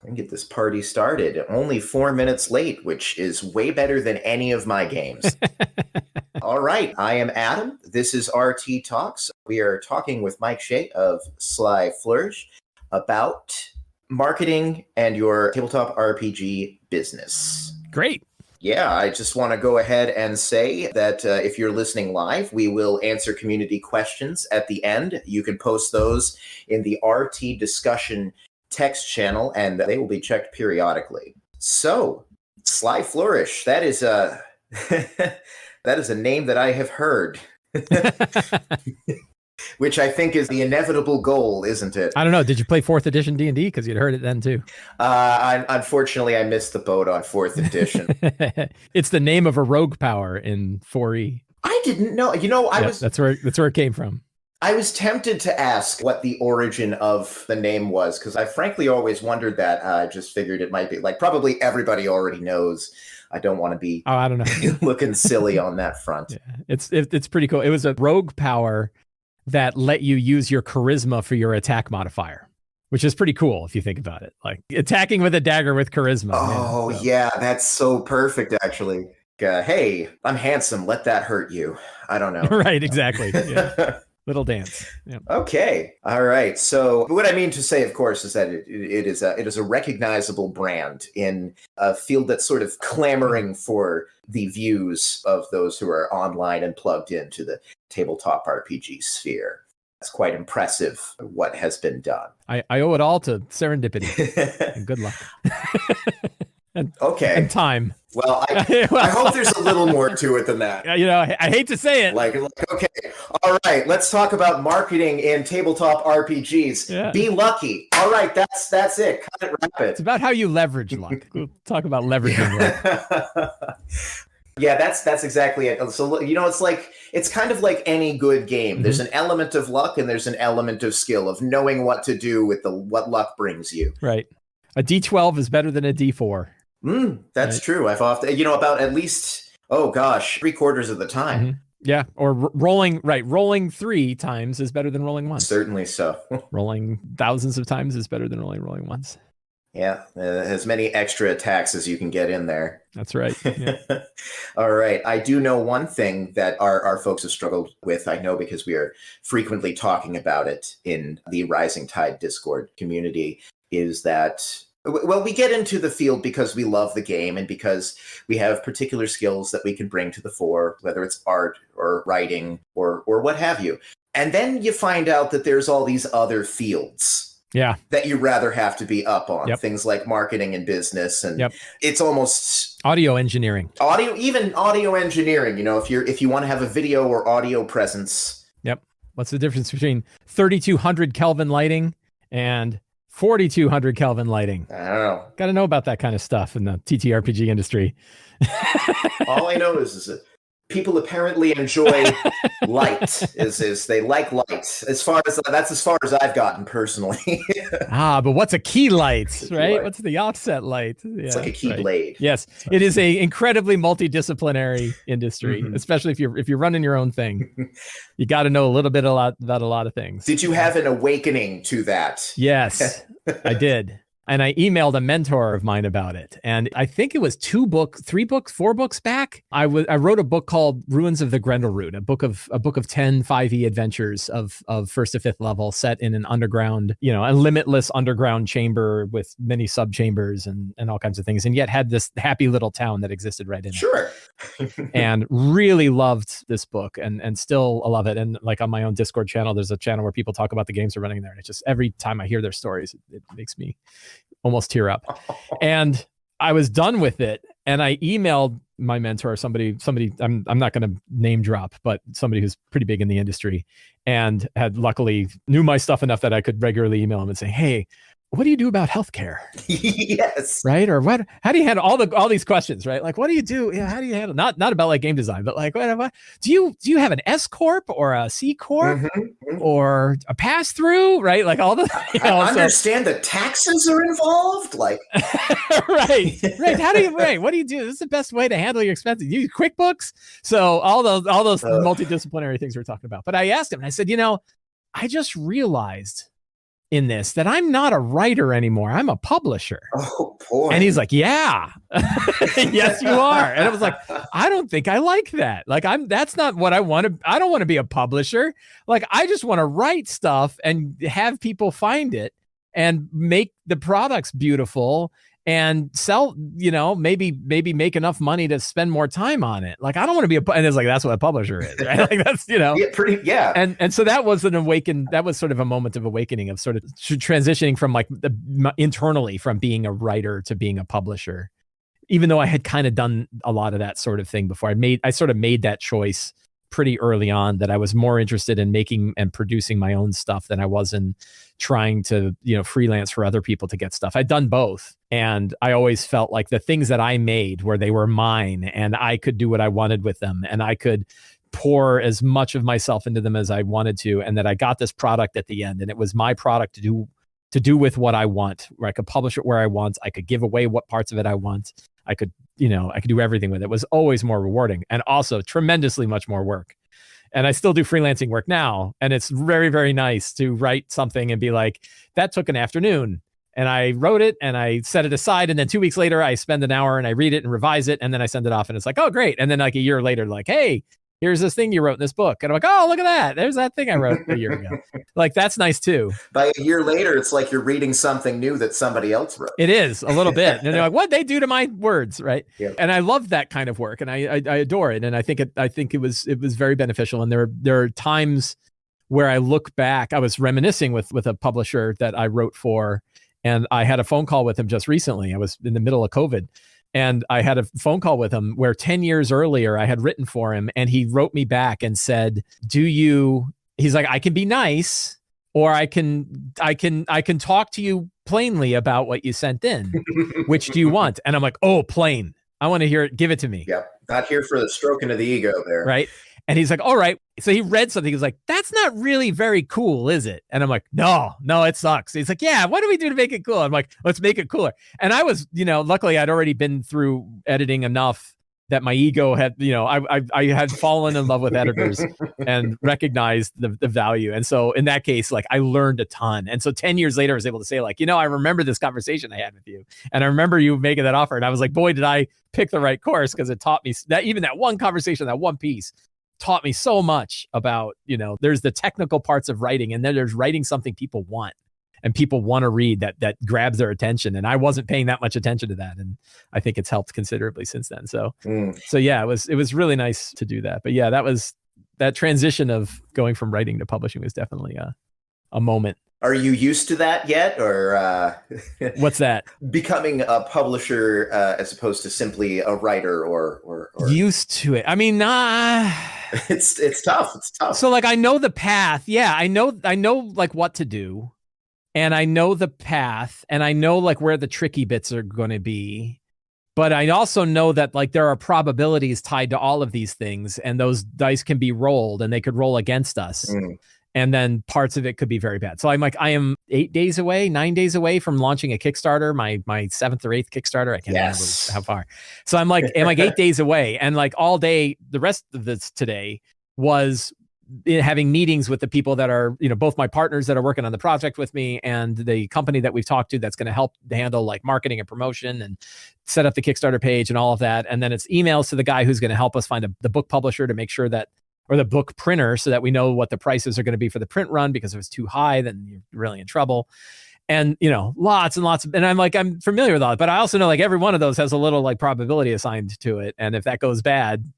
And get this party started. Only 4 minutes late, which is way better than any of my games. All right, I am Adam. This is RT Talks. We are talking with Mike Shea of Sly Flourish about marketing and your tabletop RPG business. Great. Yeah, I just want to go ahead and say that if you're listening live, we will answer community questions at the end. You can post those in the RT discussion text channel, and they will be checked periodically. So, Sly Flourish, that is a that is a name that I have heard. Which I think is the inevitable goal, isn't it? I don't know. Did you play 4th edition D&D? Because you'd heard it then, too. Unfortunately, I missed the boat on 4th edition. It's the name of a rogue power in 4E. I didn't know. That's where it came from. I was tempted to ask what the origin of the name was, because I frankly always wondered that. I just figured it might be like probably everybody already knows. I don't want to be I don't know. looking silly on that front. Yeah, it's pretty cool. It was a rogue power that let you use your charisma for your attack modifier, which is pretty cool if you think about it. Like attacking with a dagger with charisma. Oh, man, so. Yeah, that's so perfect, actually. Hey, I'm handsome. Let that hurt you. I don't know. Right, exactly. Yeah. Little dance. Yeah. Okay. All right. So what I mean to say, of course, is that it is a recognizable brand in a field that's sort of clamoring for the views of those who are online and plugged into the tabletop RPG sphere. It's quite impressive what has been done. I owe it all to serendipity. And good luck. And time. Well, I hope there's a little more to it than that. I hate to say it. Like, okay, all right, let's talk about marketing in tabletop RPGs. Yeah. Be lucky. All right, that's it. Cut it, wrap it. It's about how you leverage luck. We'll talk about leveraging luck. Yeah, that's exactly it. So, it's kind of like any good game. Mm-hmm. There's an element of luck and there's an element of skill, of knowing what to do with what luck brings you. Right. A D12 is better than a D4. That's right. True. I've often, about at least, 3/4 of the time. Mm-hmm. Yeah. Or rolling 3 times is better than rolling once. Certainly so. Rolling thousands of times is better than rolling once. Yeah. As many extra attacks as you can get in there. That's right. Yeah. All right. I do know one thing that our folks have struggled with. I know because we are frequently talking about it in the Rising Tide Discord community, is that, well, we get into the field because we love the game and because we have particular skills that we can bring to the fore, whether it's art or writing or what have you. And then you find out that there's all these other fields that you rather have to be up on. Yep. Things like marketing and business. And it's almost audio engineering. Even audio engineering, if you want to have a video or audio presence. Yep. What's the difference between 3200 Kelvin lighting and 4200 Kelvin lighting? I don't know. Got to know about that kind of stuff in the TTRPG industry. All I know is that people apparently enjoy light. Is they like light. That's as far as I've gotten personally. But what's a key light, right? Light. What's the offset light? It's like a key blade. Yes, it is a incredibly multidisciplinary industry, especially if you're running your own thing. You got to know a little bit about a lot of things. Did you have an awakening to that? Yes, I did. And I emailed a mentor of mine about it. And I think it was 4 books back. I wrote a book called Ruins of the Grendelroot, a book of 10 5e adventures of 1st to 5th level set in an underground, a limitless underground chamber with many subchambers and all kinds of things. And yet had this happy little town that existed right in it. Sure. And really loved this book and still love it. And like on my own Discord channel, there's a channel where people talk about the games they're running there. And it just, every time I hear their stories, it makes me almost tear up. And I was done with it. And I emailed my mentor, somebody I'm not going to name drop, but somebody who's pretty big in the industry and had luckily knew my stuff enough that I could regularly email him and say, hey, what do you do about healthcare? Yes. Right. Or what, how do you handle all these questions, right? Like, what do you do? Yeah. How do you handle, not about like game design, but like, what do you have an S corp or a C corp or a pass through? Right. Like all the, I understand that taxes are involved. Like, right. How do you, what do you do? This is the best way to handle your expenses. You use QuickBooks. So all those multidisciplinary things we're talking about. But I asked him and I said, I just realized in this that I'm not a writer anymore. I'm a publisher. Oh, boy. And he's like, yeah, yes, you are. And I was like, I don't think I like that. Like, that's not what I want to, I don't want to be a publisher. Like, I just want to write stuff and have people find it and make the products beautiful and sell, maybe make enough money to spend more time on it. Like, I don't want to be and it's like, that's what a publisher is, right? Like, that's, Yeah. And so that was that was sort of a moment of awakening of sort of transitioning from like internally from being a writer to being a publisher, even though I had kind of done a lot of that sort of thing before. I sort of made that choice pretty early on that I was more interested in making and producing my own stuff than I was in trying to, freelance for other people to get stuff. I'd done both. And I always felt like the things that I made where they were mine and I could do what I wanted with them and I could pour as much of myself into them as I wanted to. And that I got this product at the end and it was my product to do with what I want, where I could publish it where I want. I could give away what parts of it I want. I could do everything with it. It was always more rewarding and also tremendously much more work. And I still do freelancing work now. And it's very, very nice to write something and be like, that took an afternoon. And I wrote it and I set it aside. And then 2 weeks later, I spend an hour and I read it and revise it. And then I send it off and it's like, oh, great. And then like a year later, like, hey, here's this thing you wrote in this book. And I'm like, oh, look at that. There's that thing I wrote a year ago. Like, that's nice too. By a year later, it's like you're reading something new that somebody else wrote. It is a little bit. And they're like, what'd they do to my words? Right. Yeah. And I love that kind of work and I adore it. And I think it was very beneficial. And there are times where I look back, I was reminiscing with a publisher that I wrote for, and I had a phone call with him just recently. I was in the middle of COVID. And I had a phone call with him where 10 years earlier I had written for him and he wrote me back and said, he's like, I can be nice or I can talk to you plainly about what you sent in. Which do you want? And I'm like, oh, plain. I want to hear it. Give it to me. Yep. Not here for the stroking of the ego there. Right. And he's like, all right. So he read something. He was like, that's not really very cool, is it? And I'm like, no, it sucks. He's like, yeah, what do we do to make it cool? I'm like, let's make it cooler. And I was, luckily I'd already been through editing enough that my ego had, I had fallen in love with editors and recognized the value. And so in that case, like I learned a ton. And so 10 years later, I was able to say like, I remember this conversation I had with you and I remember you making that offer. And I was like, boy, did I pick the right course, because it taught me that even that one conversation, that one piece taught me so much about, there's the technical parts of writing and then there's writing something people want and people want to read that grabs their attention. And I wasn't paying that much attention to that. And I think it's helped considerably since then. So yeah, it was really nice to do that. But yeah, that transition of going from writing to publishing was definitely a moment. Are you used to that yet, or what's that? Becoming a publisher as opposed to simply a writer, or used to it? I mean, it's tough. It's tough. So like I know the path. Yeah, I know like what to do, and I know the path, and I know like where the tricky bits are going to be. But I also know that like there are probabilities tied to all of these things, and those dice can be rolled, and they could roll against us. And then parts of it could be very bad. So I'm like, I am 9 days away from launching a Kickstarter, my 7th or 8th Kickstarter. I can't remember how far. So I'm like 8 days away. And like all day, the rest of this today was having meetings with the people that are, both my partners that are working on the project with me and the company that we've talked to that's going to help handle like marketing and promotion and set up the Kickstarter page and all of that. And then it's emails to the guy who's going to help us find the book publisher to make sure that, or the book printer, so that we know what the prices are going to be for the print run, because if it's too high, then you're really in trouble. And, lots and lots of, and I'm familiar with all that, but I also know like every one of those has a little like probability assigned to it. And if that goes bad,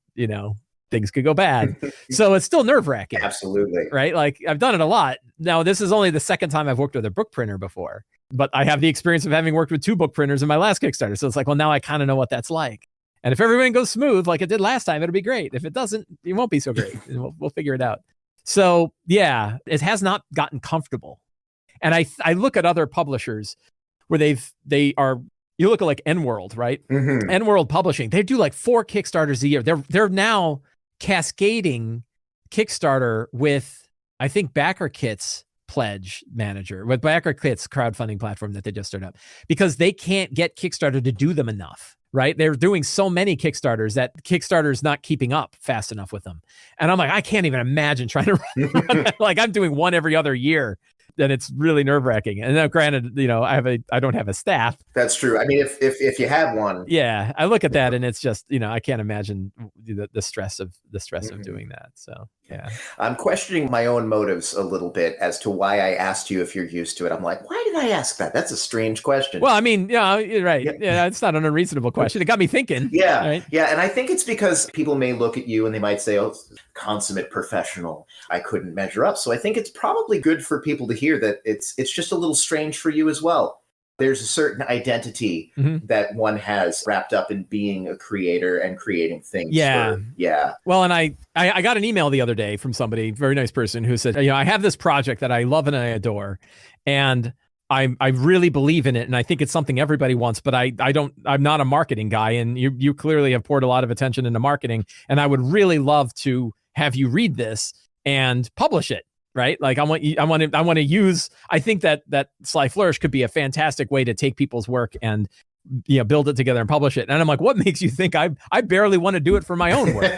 things could go bad. So it's still nerve wracking. Absolutely. Right. Like I've done it a lot. Now, this is only the second time I've worked with a book printer before, but I have the experience of having worked with 2 book printers in my last Kickstarter. So it's like, well, now I kind of know what that's like. And if everything goes smooth like it did last time, it'll be great. If it doesn't, it won't be so great. And we'll figure it out. So yeah, it has not gotten comfortable. And I look at other publishers where you look at like N-World, right? Mm-hmm. N-World Publishing, they do like 4 Kickstarters a year. They're now cascading Kickstarter with, I think, BackerKit's pledge manager, with BackerKit's crowdfunding platform that they just started up, because they can't get Kickstarter to do them enough. Right? They're doing so many Kickstarters that Kickstarter's not keeping up fast enough with them. And I'm like, I can't even imagine trying to run that. Like I'm doing one every other year then it's really nerve-wracking. And now granted, I don't have a staff. That's true. I mean, if you had one. Yeah, I look at that and it's just, I can't imagine the stress of doing that. So yeah. I'm questioning my own motives a little bit as to why I asked you if you're used to it. I'm like, why did I ask that? That's a strange question. Well, I mean, you're right. Yeah, it's not an unreasonable question. It got me thinking. Yeah. Right? Yeah. And I think it's because people may look at you and they might say, oh, consummate professional. I couldn't measure up. So I think it's probably good for people to hear that it's just a little strange for you as well. There's a certain identity that one has wrapped up in being a creator and creating things. Yeah. Yeah. Well, and I got an email the other day from somebody, very nice person, who said, I have this project that I love and I adore, and I really believe in it, and I think it's something everybody wants, but I'm not a marketing guy, and you clearly have poured a lot of attention into marketing, and I would really love to have you read this and publish it. Right? Like I want to use, I think that Sly Flourish could be a fantastic way to take people's work and build it together and publish it. And I'm like, what makes you think I barely want to do it for my own work?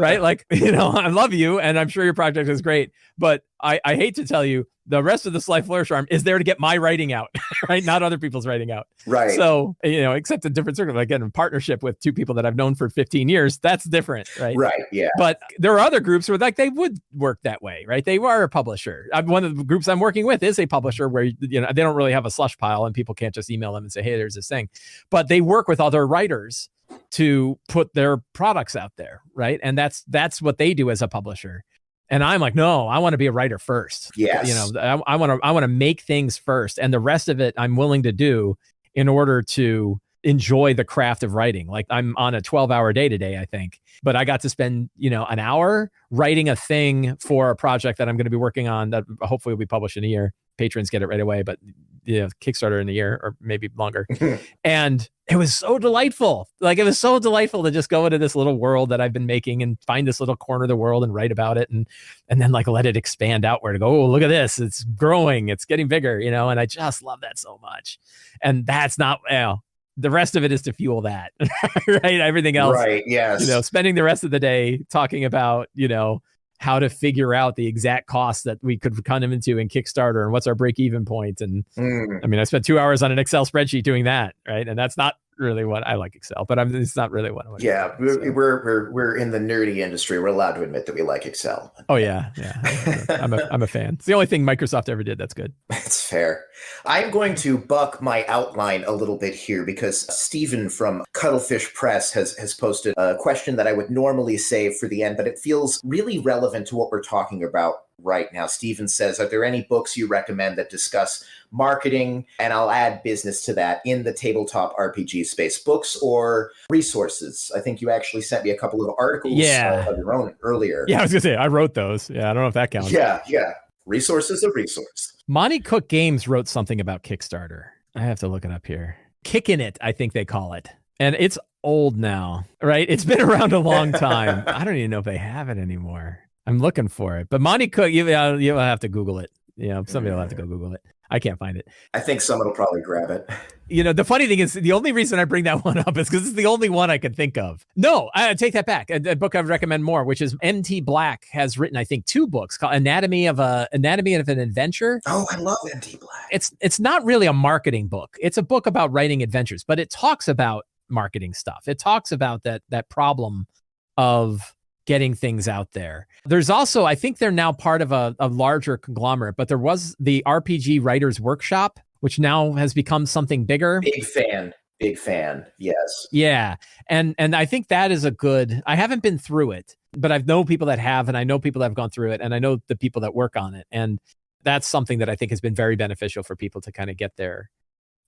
Right? Like, I love you and I'm sure your project is great, but I hate to tell you, the rest of the Sly Flourish arm is there to get my writing out, right? Not other people's writing out. Right. So, except in different circles, again, in partnership with two people that I've known for 15 years, that's different, right? Right, yeah. But there are other groups where they would work that way, right? They are a publisher. One of the groups I'm working with is a publisher where, they don't really have a slush pile and people can't just email them and say, hey, there's this thing. But they work with other writers to put their products out there, right? And that's what they do as a publisher. And I'm like, no, I want to be a writer first. Yes. I want to make things first, and the rest of it I'm willing to do in order to enjoy the craft of writing. Like I'm on a 12-hour day today, I think, but I got to spend, an hour writing a thing for a project that I'm going to be working on that hopefully will be published in a year. Patrons get it right away, but Kickstarter in a year or maybe longer. And it was so delightful. Like it was so delightful to just go into this little world that I've been making and find this little corner of the world and write about it. And then like let it expand outward to go, oh, look at this. It's growing. It's getting bigger, and I just love that so much. And that's not, the rest of it is to fuel that, right? Everything else, right? Yes. Spending the rest of the day talking about, how to figure out the exact costs that we could come into in Kickstarter and what's our break-even point. And I mean, I spent 2 hours on an Excel spreadsheet doing that, right? And that's not really what I like Excel, but it's not really what I want. Yeah, we're in the nerdy industry. We're allowed to admit that we like Excel. Oh yeah. I'm a fan. It's the only thing Microsoft ever did that's good. That's fair. I'm going to buck my outline a little bit here because Stephen from Cuttlefish Press has posted a question that I would normally save for the end, but it feels really relevant to what we're talking about right now. Stephen says, are there any books you recommend that discuss marketing, and I'll add business to that, in the tabletop RPG space? Books or resources? I think you actually sent me a couple of articles of your own earlier. Yeah, I was going to say, I wrote those. Yeah, I don't know if that counts. Yeah. Resource is a resource. Monty Cook Games wrote something about Kickstarter. I have to look it up here. Kicking It, I think they call it. And it's old now, right? It's been around a long time. I don't even know if they have it anymore. I'm looking for it. But Monty Cook, you'll have to Google it. Somebody will have to go Google it. I can't find it. I think someone will probably grab it. The funny thing is, the only reason I bring that one up is because it's the only one I could think of. No, I take that back. A book I would recommend more, which is M.T. Black has written, I think, 2 books called Anatomy of an Adventure. Oh, I love M.T. Black. It's not really a marketing book. It's a book about writing adventures, but it talks about marketing stuff. It talks about that problem of getting things out there. There's also, I think they're now part of a larger conglomerate, but there was the RPG Writers Workshop, which now has become something bigger. Big fan. Yes. Yeah. And I think that is I haven't been through it, but I know people that have, and I know people that have gone through it, and I know the people that work on it. And that's something that I think has been very beneficial for people to kind of get their,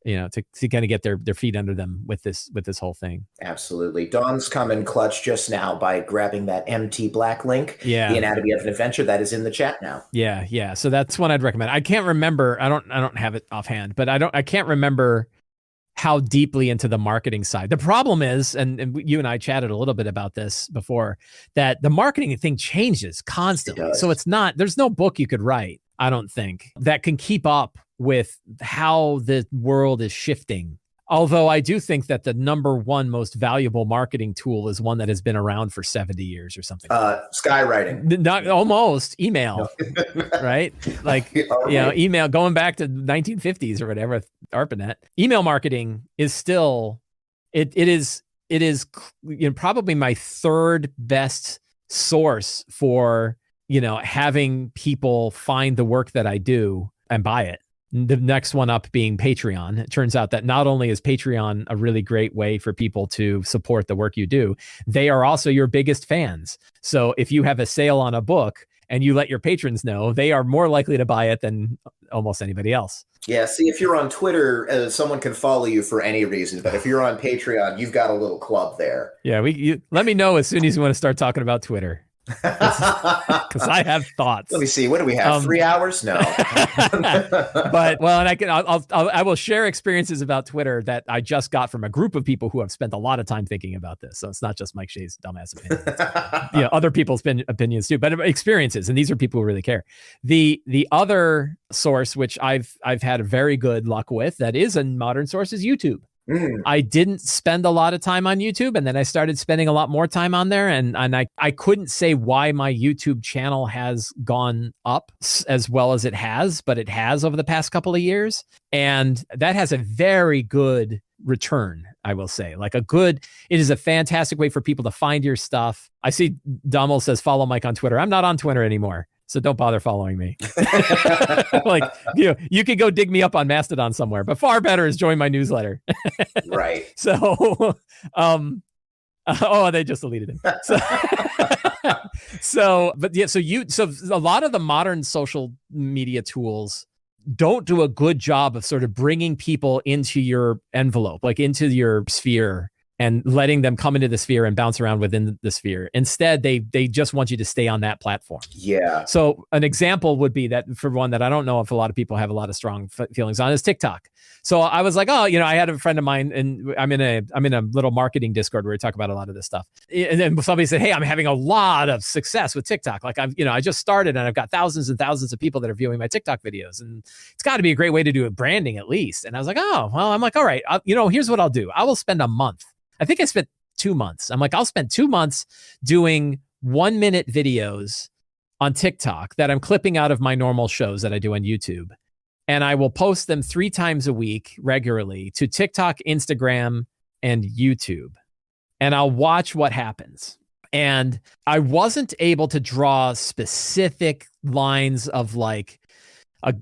to kind of get their feet under them with this whole thing. Absolutely. Dawn's come in clutch just now by grabbing that MT Black link. Yeah. The Anatomy of an Adventure, that is in the chat now. Yeah. So that's one I'd recommend. I can't remember. I don't have it offhand, but I can't remember how deeply into the marketing side. The problem is, and you and I chatted a little bit about this before, that the marketing thing changes constantly. So there's no book you could write, I don't think, that can keep up with how the world is shifting Although I do think that the number one most valuable marketing tool is one that has been around for 70 years or something. Skywriting. Not almost email, right? Like, email going back to 1950s or whatever, ARPANET. Email marketing is still, it is probably my third best source for, having people find the work that I do and buy it. The next one up being Patreon. It turns out that not only is Patreon a really great way for people to support the work you do, they are also your biggest fans. So if you have a sale on a book and you let your patrons know, they are more likely to buy it than almost anybody else. Yeah, see, if you're on Twitter, someone can follow you for any reason, but if you're on Patreon, you've got a little club there. Yeah, let me know as soon as you want to start talking about Twitter. Because I have thoughts. Let me see. What do we have? 3 hours? No. But and I will share experiences about Twitter that I just got from a group of people who have spent a lot of time thinking about this. So it's not just Mike Shea's dumbass opinions. Other people's opinions too, but experiences, and these are people who really care. The other source, which I've had very good luck with, that is a modern source, is YouTube. I didn't spend a lot of time on YouTube, and then I started spending a lot more time on there. And I couldn't say why my YouTube channel has gone up as well as it has, but it has over the past couple of years. And that has a very good return, I will say. It is a fantastic way for people to find your stuff. I see Dommel says, follow Mike on Twitter. I'm not on Twitter anymore, so don't bother following me. You could go dig me up on Mastodon somewhere, but far better is join my newsletter. Right. So, they just deleted it. So a lot of the modern social media tools don't do a good job of sort of bringing people into your envelope, like into your sphere, and letting them come into the sphere and bounce around within the sphere. Instead, they just want you to stay on that platform. Yeah. So an example would be that, for one that I don't know if a lot of people have a lot of strong feelings on, is TikTok. So I was like, I had a friend of mine, and I'm in a little marketing Discord where we talk about a lot of this stuff. And then somebody said, hey, I'm having a lot of success with TikTok. Like I just started, and I've got thousands and thousands of people that are viewing my TikTok videos, and it's got to be a great way to do a branding at least. And I was like, I'm like, all right, here's what I'll do. I will spend a month. I think I spent 2 months. I'm like, I'll spend 2 months doing 1-minute videos on TikTok that I'm clipping out of my normal shows that I do on YouTube. And I will post them 3 times a week regularly to TikTok, Instagram, and YouTube. And I'll watch what happens. And I wasn't able to draw specific lines of like a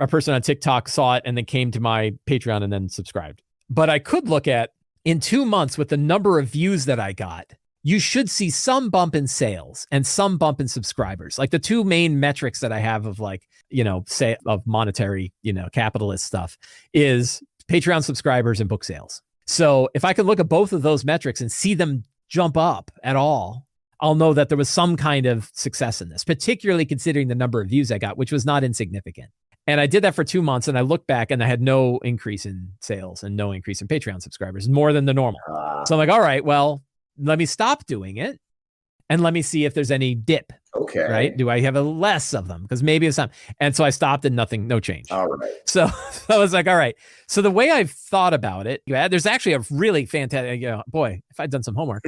person on TikTok saw it and then came to my Patreon and then subscribed. But I could look at, in 2 months, with the number of views that I got, you should see some bump in sales and some bump in subscribers. Like the two main metrics that I have of of monetary, capitalist stuff is Patreon subscribers and book sales. So if I could look at both of those metrics and see them jump up at all, I'll know that there was some kind of success in this, particularly considering the number of views I got, which was not insignificant. And I did that for 2 months, and I looked back and I had no increase in sales and no increase in Patreon subscribers, more than the normal. So I'm like, all right, well, let me stop doing it and let me see if there's any dip. Okay. Right? Do I have a less of them? Because maybe it's not. And so I stopped and no change. All right. So I was like, all right. So the way I've thought about it, there's actually a really fantastic, boy, if I'd done some homework,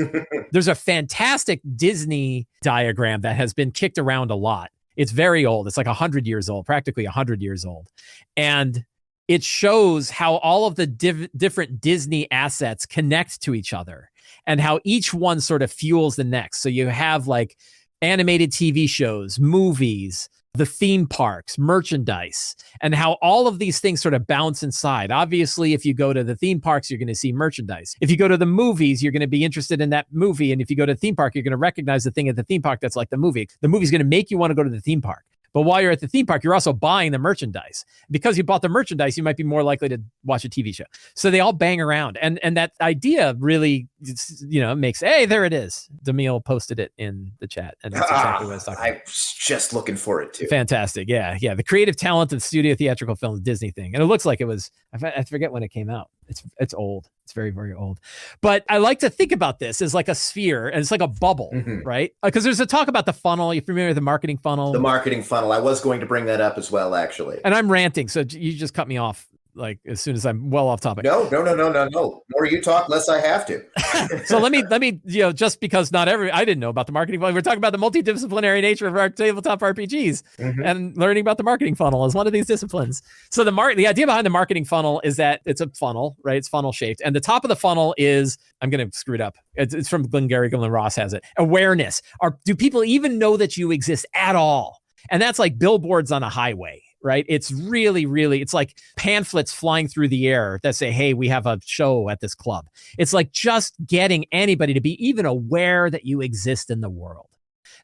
there's a fantastic Disney diagram that has been kicked around a lot. It's very old. It's like 100 years old, practically 100 years old. And it shows how all of the different Disney assets connect to each other and how each one sort of fuels the next. So you have like animated TV shows, movies, the theme parks, merchandise, and how all of these things sort of bounce inside. Obviously, if you go to the theme parks, you're going to see merchandise. If you go to the movies, you're going to be interested in that movie. And if you go to the theme park, you're going to recognize the thing at the theme park that's like the movie. The movie's going to make you want to go to the theme park. But while you're at the theme park, you're also buying the merchandise. Because you bought the merchandise, you might be more likely to watch a TV show. So they all bang around. And that idea really, makes, hey, there it is. Demille posted it in the chat. And that's exactly what I was talking about. I was just looking for it too. Fantastic. Yeah. The creative talent of studio theatrical film, the Disney thing. And it looks like it was, I forget when it came out. It's old. It's very, very old. But I like to think about this as like a sphere, and it's like a bubble, right? Because there's a talk about the funnel. You're familiar with the marketing funnel? The marketing funnel. I was going to bring that up as well, actually. And I'm ranting, so you just cut me off like as soon as I'm well off topic. No. The more you talk, less I have to. So let me, just because I didn't know about the marketing funnel. We're talking about the multidisciplinary nature of our tabletop RPGs, and learning about the marketing funnel is one of these disciplines. So the idea behind the marketing funnel is that it's a funnel, right? It's funnel shaped. And the top of the funnel is, I'm going to screw it up. It's from Glengarry Glen Ross has it. Awareness. Do people even know that you exist at all? And that's like billboards on a highway, right? It's really, really, it's like pamphlets flying through the air that say, hey, we have a show at this club. It's like just getting anybody to be even aware that you exist in the world.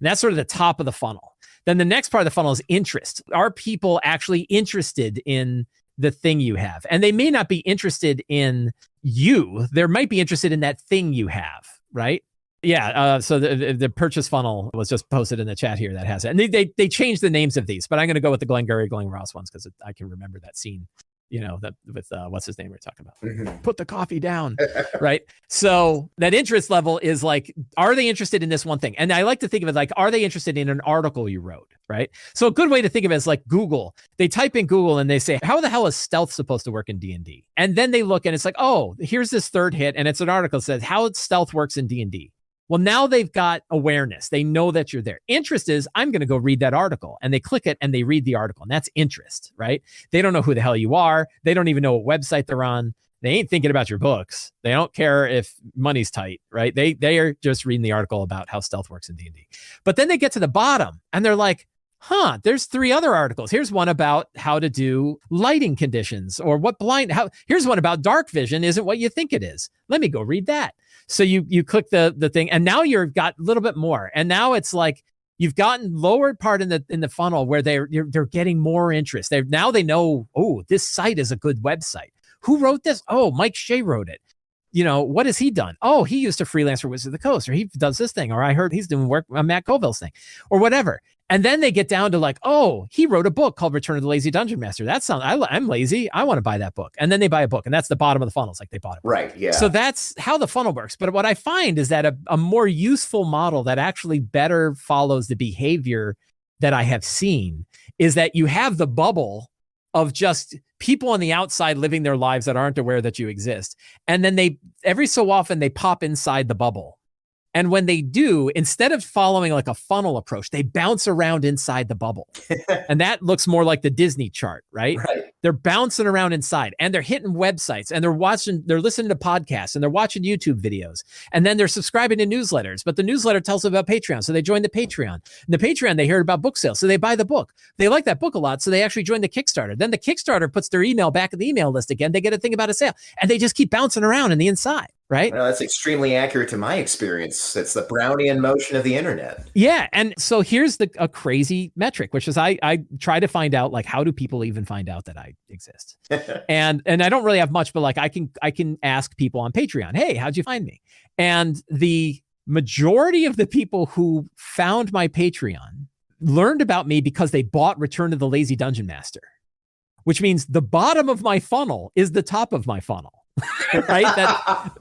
And that's sort of the top of the funnel. Then the next part of the funnel is interest. Are people actually interested in the thing you have? And they may not be interested in you. They might be interested in that thing you have, right? Yeah, so the purchase funnel was just posted in the chat here that has it. And they changed the names of these, but I'm going to go with the Glengarry Glen Ross ones because I can remember that scene, that with what's his name we're talking about. Put the coffee down, right? So that interest level is like, are they interested in this one thing? And I like to think of it like, are they interested in an article you wrote, right? So a good way to think of it is like Google. They type in Google and they say, how the hell is stealth supposed to work in D&D? And then they look and it's like, oh, here's this third hit. And it's an article that says how stealth works in D&D. Well, now they've got awareness. They know that you're there. Interest is, I'm going to go read that article. And they click it and they read the article. And that's interest, right? They don't know who the hell you are. They don't even know what website they're on. They ain't thinking about your books. They don't care if money's tight, right? They are just reading the article about how stealth works in D&D. But then they get to the bottom and they're like, there's 3 other articles. Here's one about how to do lighting conditions or here's one about dark vision isn't what you think it is. Let me go read that. So you click the thing and now you've got a little bit more. And now it's like you've gotten lower part in the funnel where they're getting more interest. They know, oh, this site is a good website. Who wrote this? Oh, Mike Shea wrote it. What has he done? Oh, he used to freelance for Wizards of the Coast, or he does this thing, or I heard he's doing work on Matt Colville's thing, or whatever. And then they get down to like, oh, he wrote a book called Return of the Lazy Dungeon Master. I'm lazy. I want to buy that book. And then they buy a book, and that's the bottom of the funnel. It's like they bought it. Right, yeah. So that's how the funnel works. But what I find is that a more useful model that actually better follows the behavior that I have seen is that you have the bubble of just people on the outside living their lives that aren't aware that you exist. And then every so often they pop inside the bubble. And when they do, instead of following like a funnel approach, they bounce around inside the bubble. And that looks more like the Disney chart, right? They're bouncing around inside and they're hitting websites and they're listening to podcasts and they're watching YouTube videos. And then they're subscribing to newsletters, but the newsletter tells them about Patreon. So they join the Patreon. And the Patreon, they heard about book sales. So they buy the book. They like that book a lot. So they actually join the Kickstarter. Then the Kickstarter puts their email back in the email list again. They get a thing about a sale and they just keep bouncing around in the inside. Right? Well, that's extremely accurate to my experience. It's the Brownian motion of the internet. Yeah. And so here's a crazy metric, which is I try to find out, like, how do people even find out that I exist? and I don't really have much, but like I can ask people on Patreon, hey, how'd you find me? And the majority of the people who found my Patreon learned about me because they bought Return of the Lazy Dungeon Master, which means the bottom of my funnel is the top of my funnel. Right?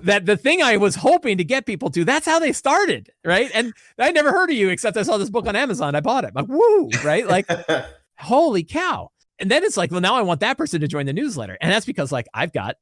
That the thing I was hoping to get people to, that's how they started, right? And I never heard of you except I saw this book on Amazon. I bought it. I'm like, woo, right? Like, holy cow. And then it's like, well, now I want that person to join the newsletter. And that's because like, I've got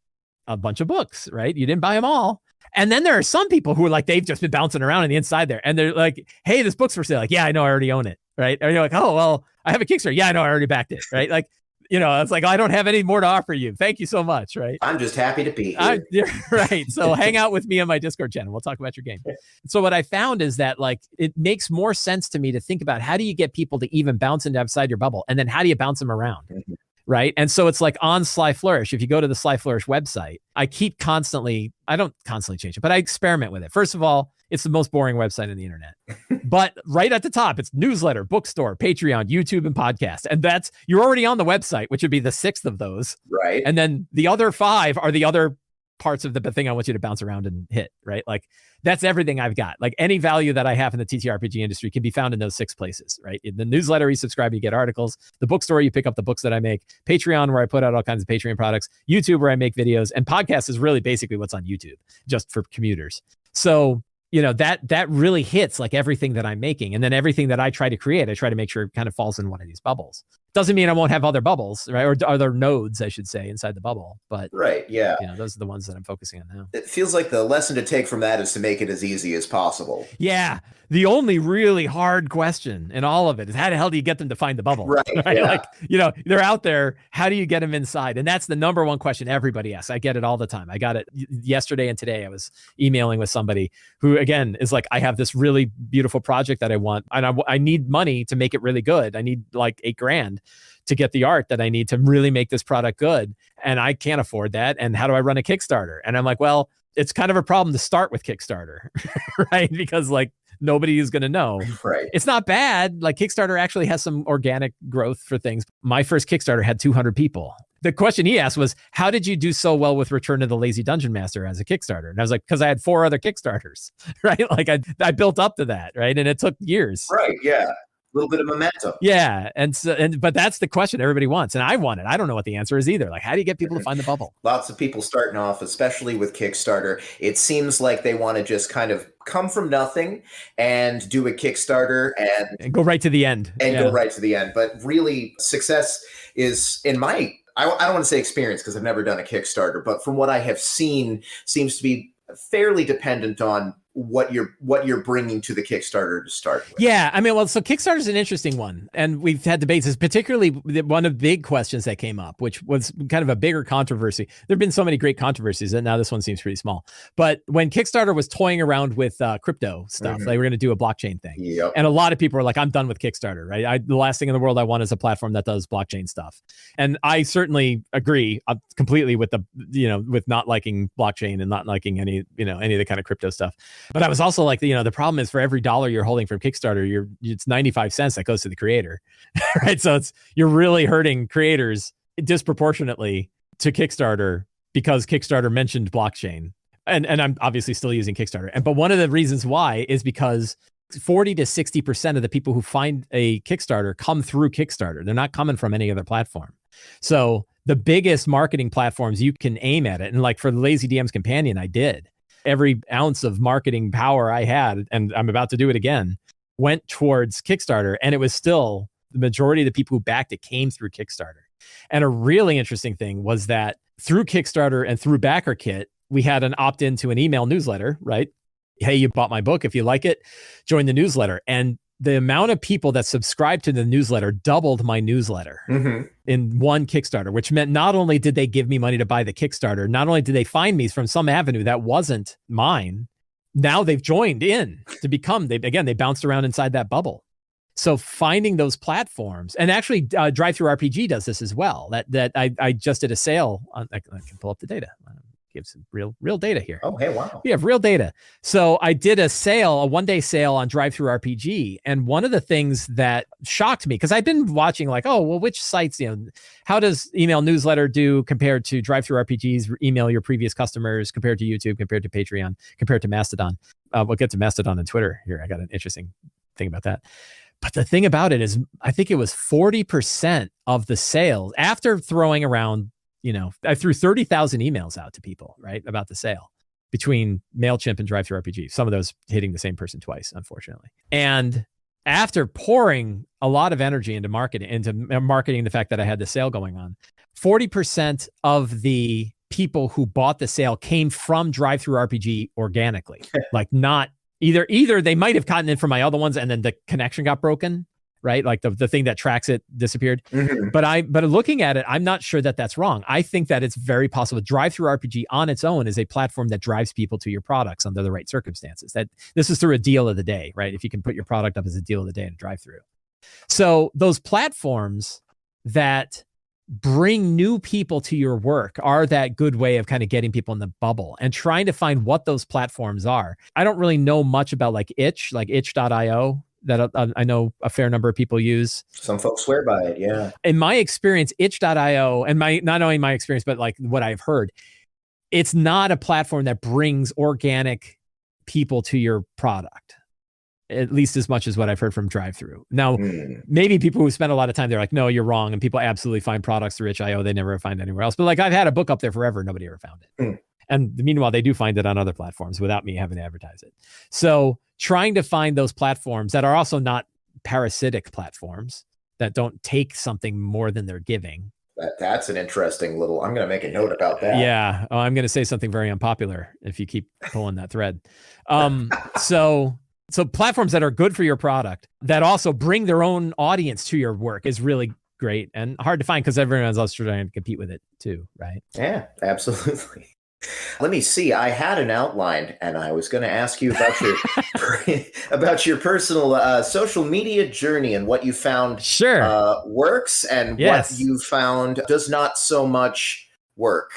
a bunch of books, right? You didn't buy them all. And then there are some people who are like, they've just been bouncing around on the inside there. And they're like, hey, this book's for sale. Like, yeah, I know, I already own it, right? And you're like, oh, well, I have a Kickstarter. Yeah, I know, I already backed it, right? Like, it's like, I don't have any more to offer you. Thank you so much, right? I'm just happy to be here. Right. So hang out with me on my Discord channel. We'll talk about your game. So what I found is that like, it makes more sense to me to think about how do you get people to even bounce into outside your bubble? And then how do you bounce them around? Mm-hmm. Right. And so it's like on Sly Flourish, if you go to the Sly Flourish website, I don't constantly change it, but I experiment with it. First of all, it's the most boring website on the internet. But right at the top, it's newsletter, bookstore, Patreon, YouTube, and podcast. And you're already on the website, which would be the 6th of those. Right. And then the other 5 are the other parts of the thing I want you to bounce around and hit, right? Like that's everything I've got. Like any value that I have in the TTRPG industry can be found in those 6 places, right? In the newsletter, you subscribe, you get articles. The bookstore, you pick up the books that I make. Patreon, where I put out all kinds of Patreon products. YouTube, where I make videos. And podcast is really basically what's on YouTube, just for commuters. So, that really hits like everything that I'm making. And then everything that I try to create, I try to make sure it kind of falls in one of these bubbles. Doesn't mean I won't have other bubbles, right? Or other nodes, I should say, inside the bubble. But right, yeah. Those are the ones that I'm focusing on now. It feels like the lesson to take from that is to make it as easy as possible. Yeah. The only really hard question in all of it is how the hell do you get them to find the bubble? Right. Yeah. Like, they're out there. How do you get them inside? And that's the number one question everybody asks. I get it all the time. I got it yesterday and today. I was emailing with somebody who, again, is like, I have this really beautiful project that I want, and I need money to make it really good. I need like $8,000 to get the art that I need to really make this product good. And I can't afford that. And how do I run a Kickstarter? And I'm like, well, it's kind of a problem to start with Kickstarter, right? Because like nobody is going to know. Right. It's not bad. Like Kickstarter actually has some organic growth for things. My first Kickstarter had 200 people. The question he asked was, how did you do so well with Return to the Lazy Dungeon Master as a Kickstarter? And I was like, because I had 4 other Kickstarters, right? Like I built up to that, right? And it took years. Right, yeah. A little bit of momentum. Yeah. But that's the question everybody wants. And I want it. I don't know what the answer is either. Like, how do you get people to find the bubble? Lots of people starting off, especially with Kickstarter, it seems like they want to just kind of come from nothing and do a Kickstarter and go right to the end. Go right to the end. But really, success is, in my, I don't want to say experience because I've never done a Kickstarter, but from what I have seen, seems to be fairly dependent on what you're bringing to the Kickstarter to start with. Yeah, I mean, well, so Kickstarter is an interesting one, and we've had debates. Is particularly one of the big questions that came up, which was kind of a bigger controversy. There've been so many great controversies, and now this one seems pretty small. But when Kickstarter was toying around with crypto stuff, they were going to do a blockchain thing, and a lot of people were like, "I'm done with Kickstarter. Right? The last thing in the world I want is a platform that does blockchain stuff." And I certainly agree completely with with not liking blockchain and not liking any of the kind of crypto stuff. But I was also like, the problem is for every $1 you're holding from Kickstarter, it's 95 cents that goes to the creator, right? So you're really hurting creators disproportionately to Kickstarter because Kickstarter mentioned blockchain. And I'm obviously still using Kickstarter. But one of the reasons why is because 40 to 60% of the people who find a Kickstarter come through Kickstarter. They're not coming from any other platform. So the biggest marketing platforms you can aim at it. And like for the Lazy DM's Companion, I did. Every ounce of marketing power I had, and I'm about to do it again, went towards Kickstarter. And it was still the majority of the people who backed it came through Kickstarter. And a really interesting thing was that through Kickstarter and through BackerKit, we had an opt-in to an email newsletter, right? Hey, you bought my book. If you like it, join the newsletter. And the amount of people that subscribed to the newsletter doubled my newsletter in one Kickstarter, which meant not only did they give me money to buy the Kickstarter, not only did they find me from some avenue that wasn't mine, now they've joined in to become, they bounced around inside that bubble. So finding those platforms, and actually DriveThruRPG does this as well. That I just did a sale on, I can pull up the data. Give some real data here. Oh, hey, wow. We have real data. So I did a one-day sale on DriveThruRPG. And one of the things that shocked me, because I've been watching like, oh, well, which sites, how does email newsletter do compared to DriveThruRPG's email your previous customers, compared to YouTube, compared to Patreon, compared to Mastodon? We'll get to Mastodon and Twitter here. I got an interesting thing about that. But the thing about it is, I think it was 40% of the sales after throwing around, I threw 30,000 emails out to people, right, about the sale between MailChimp and DriveThruRPG. Some of those hitting the same person twice, unfortunately. And after pouring a lot of energy into marketing the fact that I had the sale going on, 40% of the people who bought the sale came from DriveThruRPG organically, like not either they might have gotten in from my other ones and then the connection got broken, right? Like the thing that tracks it disappeared. But looking at it, I'm not sure that that's wrong. I think that it's very possible. DriveThruRPG on its own is a platform that drives people to your products under the right circumstances. That this is through a deal of the day, right? If you can put your product up as a deal of the day and drive through. So those platforms that bring new people to your work are that good way of kind of getting people in the bubble and trying to find what those platforms are. I don't really know much about like itch.io. That I know a fair number of people use. Some folks swear by it, yeah. In my experience, itch.io, and not only my experience, but like what I've heard, it's not a platform that brings organic people to your product, at least as much as what I've heard from DriveThru. Now, maybe people who spend a lot of time, they're like, no, you're wrong. And people absolutely find products through itch.io they never find anywhere else. But like I've had a book up there forever, nobody ever found it. And meanwhile, they do find it on other platforms without me having to advertise it. So trying to find those platforms that are also not parasitic platforms, that don't take something more than they're giving. That's an interesting little, I'm going to make a note about that. Yeah. Oh, I'm going to say something very unpopular if you keep pulling that thread. So platforms that are good for your product that also bring their own audience to your work is really great and hard to find because everyone's also trying to compete with it too, right? Yeah, absolutely. Let me see. I had an outline, and I was going to ask you about your personal social media journey and what you found works and what you found does not so much work.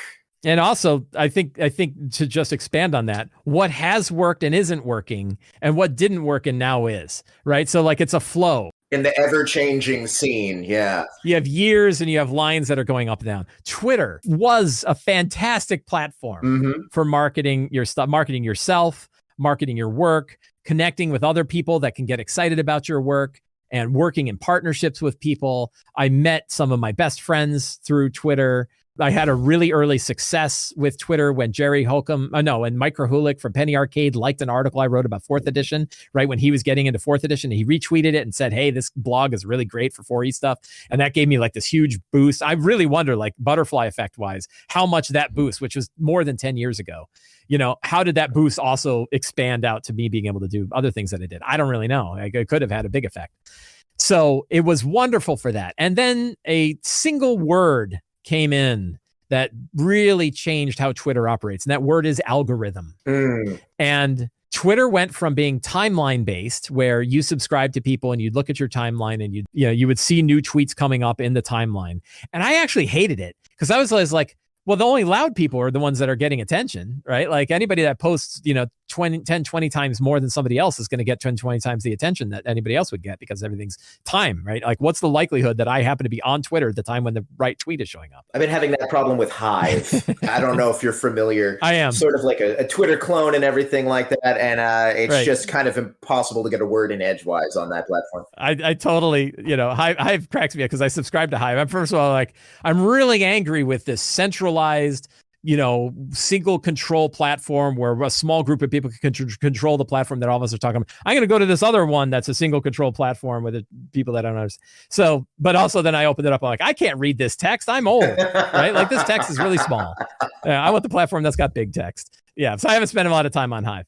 And also, I think to just expand on that, what has worked and isn't working, and what didn't work and now is, right? So like it's a flow. In the ever-changing scene, yeah. You have years and you have lines that are going up and down. Twitter was a fantastic platform for marketing your stuff, marketing yourself, marketing your work, connecting with other people that can get excited about your work, and working in partnerships with people. I met some of my best friends through Twitter. I had a really early success with Twitter when Jerry Holcomb, and Mike Krahulik from Penny Arcade liked an article I wrote about 4th edition, right when he was getting into 4th edition. He retweeted it and said, hey, this blog is really great for 4E stuff. And that gave me like this huge boost. I really wonder, like butterfly effect wise, how much that boost, which was more than 10 years ago, how did that boost also expand out to me being able to do other things that I did? I don't really know. It could have had a big effect. So it was wonderful for that. And then a single word came in that really changed how Twitter operates. And that word is algorithm. And Twitter went from being timeline based, where you subscribe to people and you'd look at your timeline and you would see new tweets coming up in the timeline. And I actually hated it because I was always like, well, the only loud people are the ones that are getting attention, right? Like anybody that posts, 10, 20 times more than somebody else is going to get 10, 20 times the attention that anybody else would get because everything's time, right? Like what's the likelihood that I happen to be on Twitter at the time when the right tweet is showing up? I've been having that problem with Hive. I don't know if you're familiar. I am. Sort of like a Twitter clone and everything like that. And it's just kind of impossible to get a word in edgewise on that platform. I totally, Hive cracks me up because I subscribe to Hive. I'm first of all, I'm really angry with this centralized, single control platform where a small group of people can control the platform that all of us are talking about. I'm going to go to this other one that's a single control platform with people that I don't understand. So, but also then I opened it up. I'm like, I can't read this text. I'm old, right? Like this text is really small. I want the platform that's got big text. Yeah. So I haven't spent a lot of time on Hive.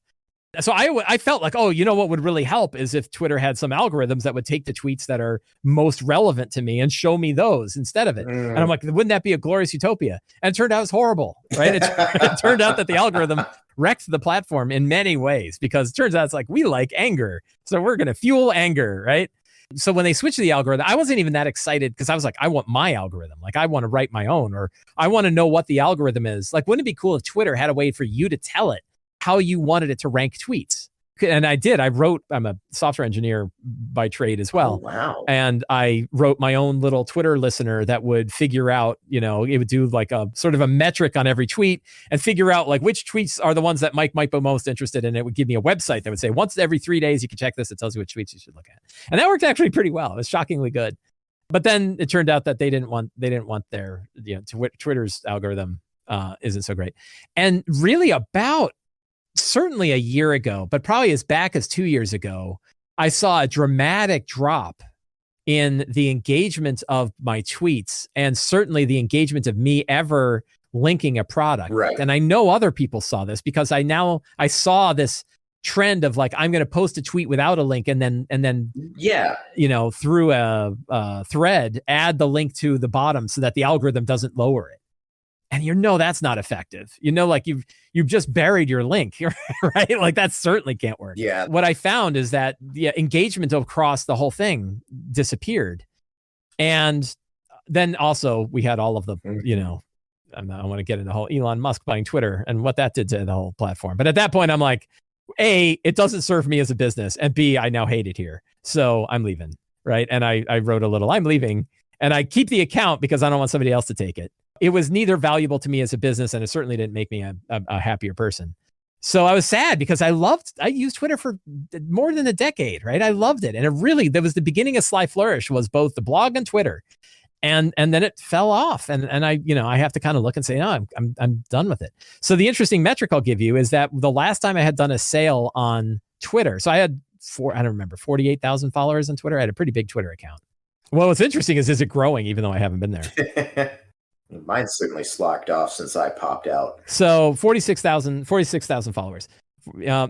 So I felt like, what would really help is if Twitter had some algorithms that would take the tweets that are most relevant to me and show me those instead of it. And I'm like, wouldn't that be a glorious utopia? And it turned out it was horrible, right? It turned out that the algorithm wrecked the platform in many ways because it turns out it's like, we like anger. So we're going to fuel anger, right? So when they switched to the algorithm, I wasn't even that excited because I was like, I want my algorithm. Like I want to write my own, or I want to know what the algorithm is. Like, wouldn't it be cool if Twitter had a way for you to tell it how you wanted it to rank tweets? And I did. I'm a software engineer by trade as well. Oh, wow. And I wrote my own little Twitter listener that would figure out, it would do like a sort of a metric on every tweet and figure out like which tweets are the ones that Mike might be most interested in. It would give me a website that would say once every 3 daes you can check this. It tells you which tweets you should look at. And that worked actually pretty well. It was shockingly good. But then it turned out that they didn't want their, Twitter's algorithm isn't so great. And really about certainly a year ago, but probably as back as 2 years ago, I saw a dramatic drop in the engagement of my tweets and certainly the engagement of me ever linking a product. Right. And I know other people saw this because I saw this trend of like, I'm going to post a tweet without a link and then through a thread, add the link to the bottom so that the algorithm doesn't lower it. And that's not effective. Like you've just buried your link, right? Like that certainly can't work. Yeah. What I found is that the engagement across the whole thing disappeared. And then also we had all of the, I want to get into the whole Elon Musk buying Twitter and what that did to the whole platform. But at that point, I'm like, A, it doesn't serve me as a business. And B, I now hate it here. So I'm leaving, right? And I wrote a little, I'm leaving. And I keep the account because I don't want somebody else to take it. It was neither valuable to me as a business, and it certainly didn't make me a happier person. So I was sad because I used Twitter for more than a decade, right? I loved it. And that was the beginning of Sly Flourish, was both the blog and Twitter. And then it fell off. And I have to kind of look and say, no, I'm done with it. So the interesting metric I'll give you is that the last time I had done a sale on Twitter, so I had 48,000 followers on Twitter. I had a pretty big Twitter account. Well, what's interesting is it growing even though I haven't been there? Mine's certainly slocked off since I popped out. So 46,000 followers.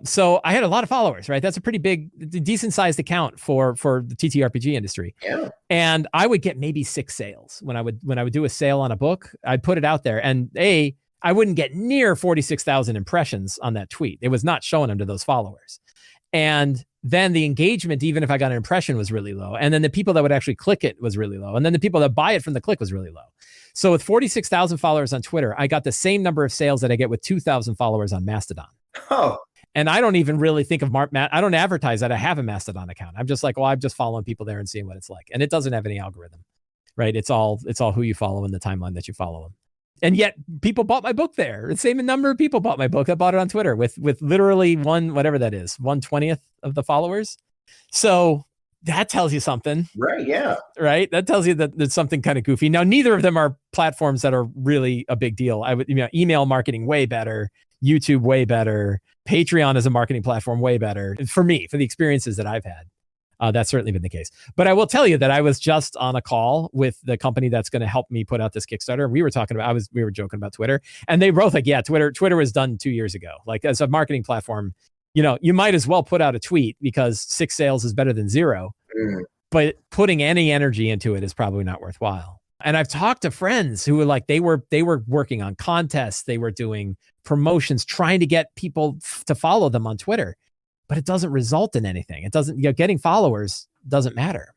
So I had a lot of followers, right? That's a pretty big, decent sized account for the TTRPG industry. Yeah. And I would get maybe 6 sales when I would do a sale on a book. I'd put it out there, and I wouldn't get near 46,000 impressions on that tweet. It was not showing them to those followers. And then the engagement, even if I got an impression, was really low. And then the people that would actually click it was really low. And then the people that buy it from the click was really low. So with 46,000 followers on Twitter, I got the same number of sales that I get with 2,000 followers on Mastodon. Oh. And I don't even really think of I don't advertise that I have a Mastodon account. I'm just like, well, I'm just following people there and seeing what it's like. And it doesn't have any algorithm, right? It's all who you follow in the timeline that you follow them. And yet people bought my book there. The same number of people bought my book that bought it on Twitter with literally 1/20th of the followers. So that tells you something. Right, yeah. Right? That tells you that there's something kind of goofy. Now, neither of them are platforms that are really a big deal. I would, email marketing way better, YouTube way better, Patreon as a marketing platform way better. For me, for the experiences that I've had. That's certainly been the case. But I will tell you that I was just on a call with the company that's going to help me put out this Kickstarter. We were talking about, we were joking about Twitter, and they both like, yeah, Twitter was done 2 years ago. Like as a marketing platform, you might as well put out a tweet because 6 sales is better than 0, but putting any energy into it is probably not worthwhile. And I've talked to friends who were like, they were working on contests. They were doing promotions, trying to get people to follow them on Twitter. But it doesn't result in anything. It doesn't, getting followers doesn't matter.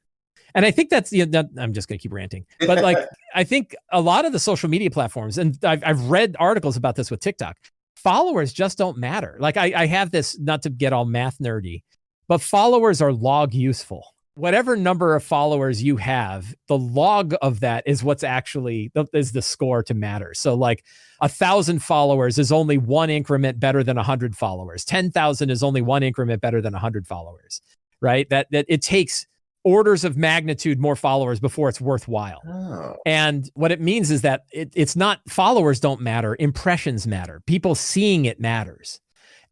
And I think that's, I'm just going to keep ranting, but like, I think a lot of the social media platforms, and I've read articles about this with TikTok, followers just don't matter. Like I have this, not to get all math nerdy, but followers are log useful. Whatever number of followers you have, the log of that is what's actually is the score to matter. So like 1,000 followers is only one increment better than 100 followers. 10,000 is only one increment better than 100 followers, right? That it takes orders of magnitude more followers before it's worthwhile. Oh. And what it means is that it's not, followers don't matter, impressions matter. People seeing it matters.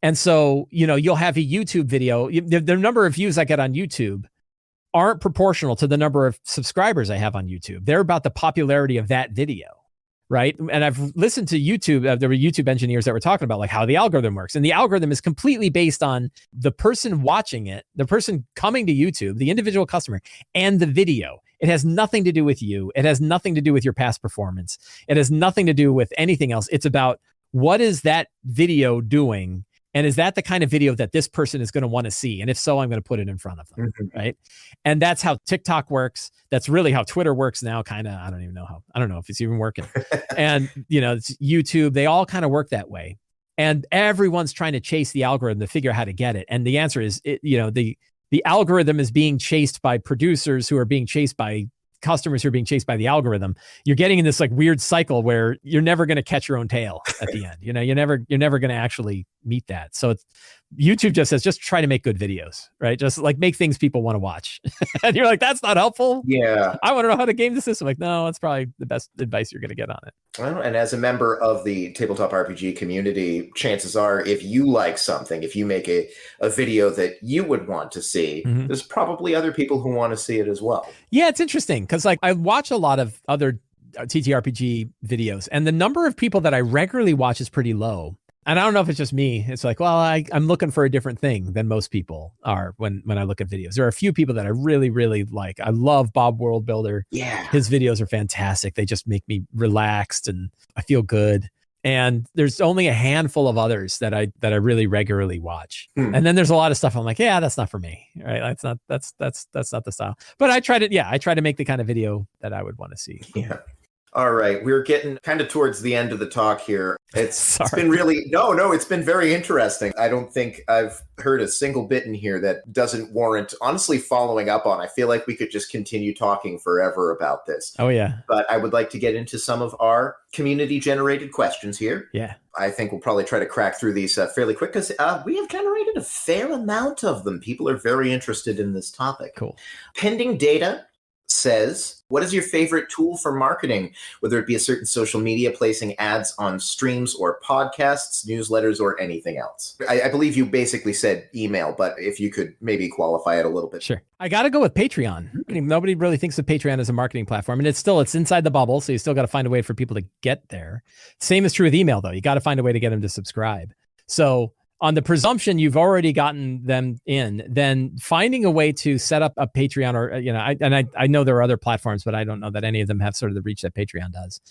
And so, you'll have a YouTube video, the number of views I get on YouTube aren't proportional to the number of subscribers I have on YouTube. They're about the popularity of that video, right? And I've listened to YouTube. There were YouTube engineers that were talking about like how the algorithm works. And the algorithm is completely based on the person watching it, the person coming to YouTube, the individual customer, and the video. It has nothing to do with you. It has nothing to do with your past performance. It has nothing to do with anything else. It's about what is that video doing? And is that the kind of video that this person is going to want to see? And if so, I'm going to put it in front of them, right? And that's how TikTok works. That's really how Twitter works now, kind of. I don't know if it's even working. And, it's YouTube. They all kind of work that way. And everyone's trying to chase the algorithm to figure out how to get it. And the answer is, the algorithm is being chased by producers who are being chased by customers who are being chased by the algorithm. You're getting in this like weird cycle where you're never going to catch your own tail at the end. You're never going to actually meet that. So YouTube just says, just try to make good videos, right? Just like make things people want to watch. And you're like, that's not helpful. Yeah. I want to know how to game the system. Like, no, that's probably the best advice you're going to get on it. Well, and as a member of the tabletop RPG community, chances are if you like something, if you make a video that you would want to see, there's probably other people who want to see it as well. Yeah, it's interesting because like I watch a lot of other TTRPG videos and the number of people that I regularly watch is pretty low. And I don't know if it's just me. It's like, well, I'm looking for a different thing than most people are when I look at videos. There are a few people that I really, really like. I love Bob Worldbuilder. Yeah. His videos are fantastic. They just make me relaxed and I feel good. And there's only a handful of others that I really regularly watch. And then there's a lot of stuff I'm like, yeah, that's not for me. Right? That's not the style. But I try to make the kind of video that I would want to see. Yeah. All right. We're getting kind of towards the end of the talk here. It's been really, it's been very interesting. I don't think I've heard a single bit in here that doesn't warrant, honestly, following up on. I feel like we could just continue talking forever about this. Oh, yeah. But I would like to get into some of our community-generated questions here. Yeah. I think we'll probably try to crack through these fairly quick because we have generated a fair amount of them. People are very interested in this topic. Cool. Pending data says, what is your favorite tool for marketing, whether it be a certain social media, placing ads on streams or podcasts, newsletters, or anything else? I believe you basically said email, but if you could maybe qualify it a little bit. Sure. I got to go with Patreon. Nobody really thinks of Patreon as a marketing platform, and it's inside the bubble, so you still got to find a way for people to get there. Same is true with email, though. You got to find a way to get them to subscribe. So on the presumption you've already gotten them in, then finding a way to set up a Patreon, or, I know there are other platforms, but I don't know that any of them have sort of the reach that Patreon does.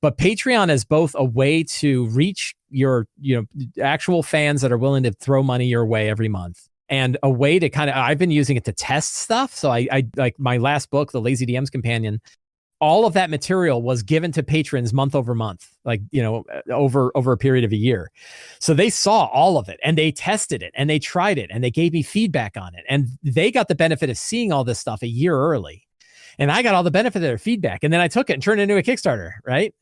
But Patreon is both a way to reach your, actual fans that are willing to throw money your way every month, and a way to I've been using it to test stuff. So I like my last book, The Lazy DM's Companion, all of that material was given to patrons month over month, over a period of a year. So they saw all of it, and they tested it, and they tried it, and they gave me feedback on it. And they got the benefit of seeing all this stuff a year early. And I got all the benefit of their feedback. And then I took it and turned it into a Kickstarter, right?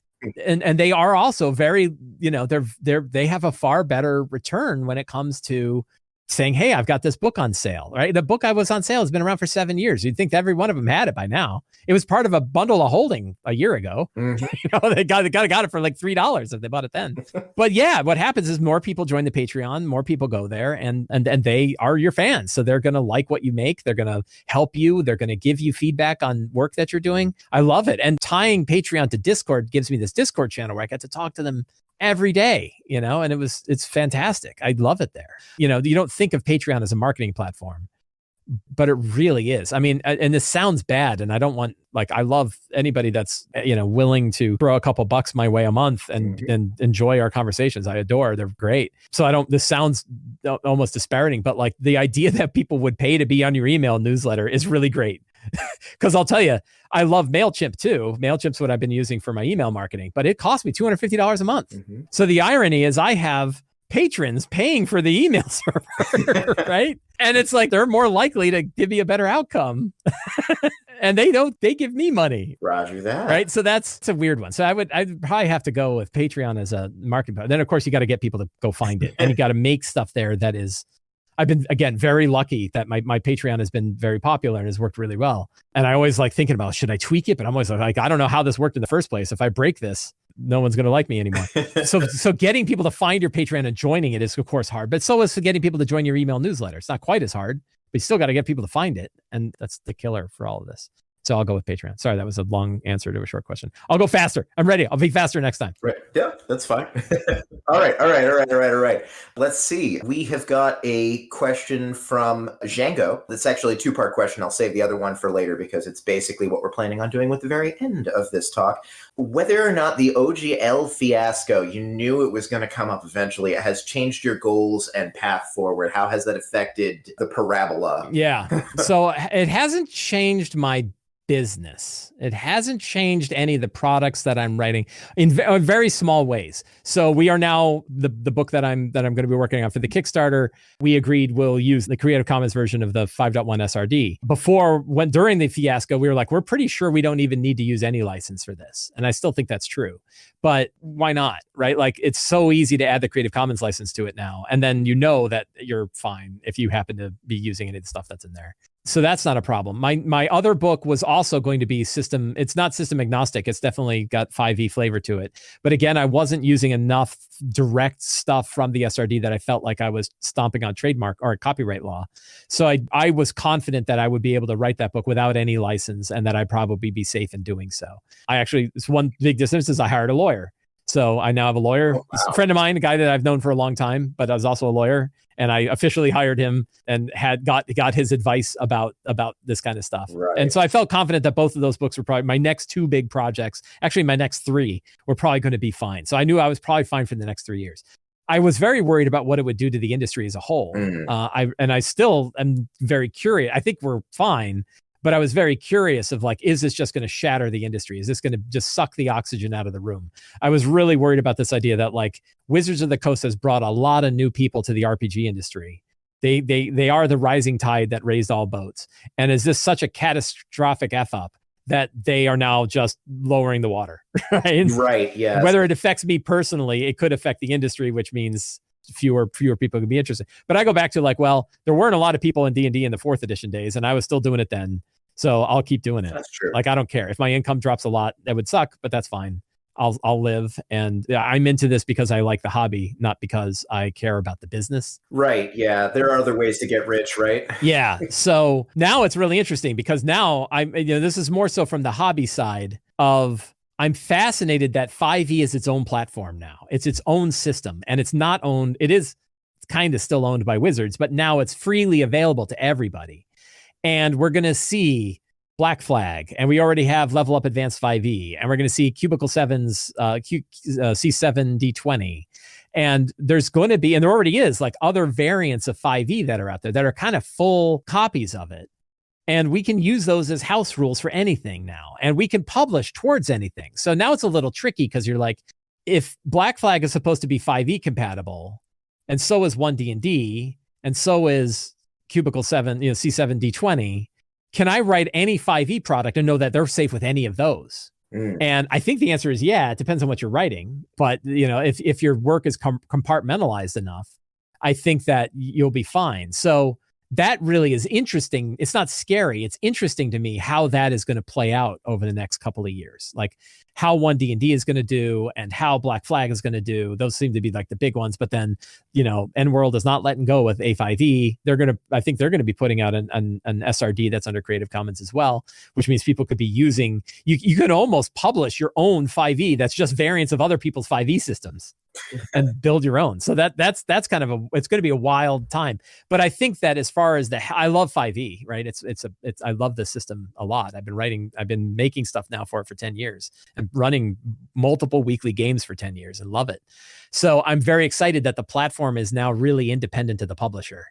And they are also very, they have a far better return when it comes to saying, hey, I've got this book on sale, right? The book I was on sale has been around for 7 years. You'd think that every one of them had it by now. It was part of a bundle of holding a year ago. Mm-hmm. They got it for like $3 if they bought it then. But yeah, what happens is more people join the Patreon, more people go there, and they are your fans. So they're going to like what you make. They're going to help you. They're going to give you feedback on work that you're doing. I love it. And tying Patreon to Discord gives me this Discord channel where I get to talk to them every day, and it's fantastic. I love it there. You don't think of Patreon as a marketing platform, but it really is. I mean, and this sounds bad, and I don't want, I love anybody that's, willing to throw a couple bucks my way a month and enjoy our conversations. I adore, they're great. So this sounds almost disparaging, but the idea that people would pay to be on your email newsletter is really great. Because I'll tell you, I love MailChimp too. MailChimp's what I've been using for my email marketing, but it cost me $250 a month. Mm-hmm. So the irony is I have patrons paying for the email server, right? And it's they're more likely to give me a better outcome. And they give me money. Roger that. Right. So it's a weird one. So I'd probably have to go with Patreon as a marketing partner. Then of course you got to get people to go find it, and you got to make stuff there that is. I've been, again, very lucky that my Patreon has been very popular and has worked really well. And I always thinking about, should I tweak it? But I'm always I don't know how this worked in the first place. If I break this, no one's going to like me anymore. So getting people to find your Patreon and joining it is, of course, hard. But so is getting people to join your email newsletter. It's not quite as hard, but you still got to get people to find it. And that's the killer for all of this. So I'll go with Patreon. Sorry, that was a long answer to a short question. I'll go faster. I'm ready. I'll be faster next time. Right. Yeah, that's fine. All right. Let's see. We have got a question from Django. That's actually a two-part question. I'll save the other one for later because it's basically what we're planning on doing with the very end of this talk. Whether or not the OGL fiasco, you knew it was going to come up eventually, has changed your goals and path forward. How has that affected the parabola? Yeah. So it hasn't changed my business. It hasn't changed any of the products that I'm writing in very small ways. So we are now the book that I'm going to be working on for the Kickstarter. We agreed we'll use the Creative Commons version of the 5.1 SRD. During the fiasco, we were we're pretty sure we don't even need to use any license for this. And I still think that's true. But why not, right? It's so easy to add the Creative Commons license to it now. And then that you're fine if you happen to be using any of the stuff that's in there. So that's not a problem. My other book was also going to be it's not system agnostic. It's definitely got 5e flavor to it. But again, I wasn't using enough direct stuff from the SRD that I felt like I was stomping on trademark or copyright law. So I was confident that I would be able to write that book without any license and that I'd probably be safe in doing so. It's one big difference is I hired a lawyer. So I now have a lawyer. Oh, wow. He's a friend of mine, a guy that I've known for a long time, but I was also a lawyer. And I officially hired him and had got his advice about this kind of stuff. Right. And so I felt confident that both of those books were probably my next two big projects. Actually, my next three were probably going to be fine. So I knew I was probably fine for the next 3 years. I was very worried about what it would do to the industry as a whole. I still am very curious. I think we're fine. But I was very curious of is this just going to shatter the industry? Is this going to just suck the oxygen out of the room? I was really worried about this idea that Wizards of the Coast has brought a lot of new people to the RPG industry. They are the rising tide that raised all boats. And is this such a catastrophic F up that they are now just lowering the water? Right. Right. Yeah. Whether it affects me personally, it could affect the industry, which means fewer people could be interested. But I go back to there weren't a lot of people in D&D in the 4th edition days, and I was still doing it then. So I'll keep doing it. That's true. Like, I don't care if my income drops a lot, that would suck, but that's fine. I'll live. And I'm into this because I like the hobby, not because I care about the business. Right. Yeah. There are other ways to get rich, right? Yeah. So now it's really interesting because now this is more so from the hobby side of, I'm fascinated that 5e is its own platform now. It's its own system, and it's not owned. It's kind of still owned by Wizards, but now it's freely available to everybody. And we're going to see Black Flag, and we already have Level Up Advanced 5e, and we're going to see Cubicle 7's C7 D20. And there's going to be, and there already is, like other variants of 5e that are out there that are kind of full copies of it. And we can use those as house rules for anything now. And we can publish towards anything. So now it's a little tricky because you're like, if Black Flag is supposed to be 5e compatible, and so is 1D&D, and so is Cubicle 7, C7 D20, can I write any 5e product and know that they're safe with any of those? And I think the answer is yeah. It depends on what you're writing. But, if your work is compartmentalized enough, I think that you'll be fine. So that really is interesting. It's not scary. It's interesting to me how that is going to play out over the next couple of years. Like how 1D&D is going to do and how Black Flag is going to do. Those seem to be like the big ones. But then, N-World is not letting go with A5e. I think they're going to be putting out an SRD that's under Creative Commons as well, which means people could be using, you could almost publish your own 5e that's just variants of other people's 5e systems and build your own. So that's kind of it's going to be a wild time. But I think that as far as I love 5e, right? I love the system a lot. I've been making stuff now for 10 years and running multiple weekly games for 10 years and love it. So I'm very excited that the platform is now really independent of the publisher,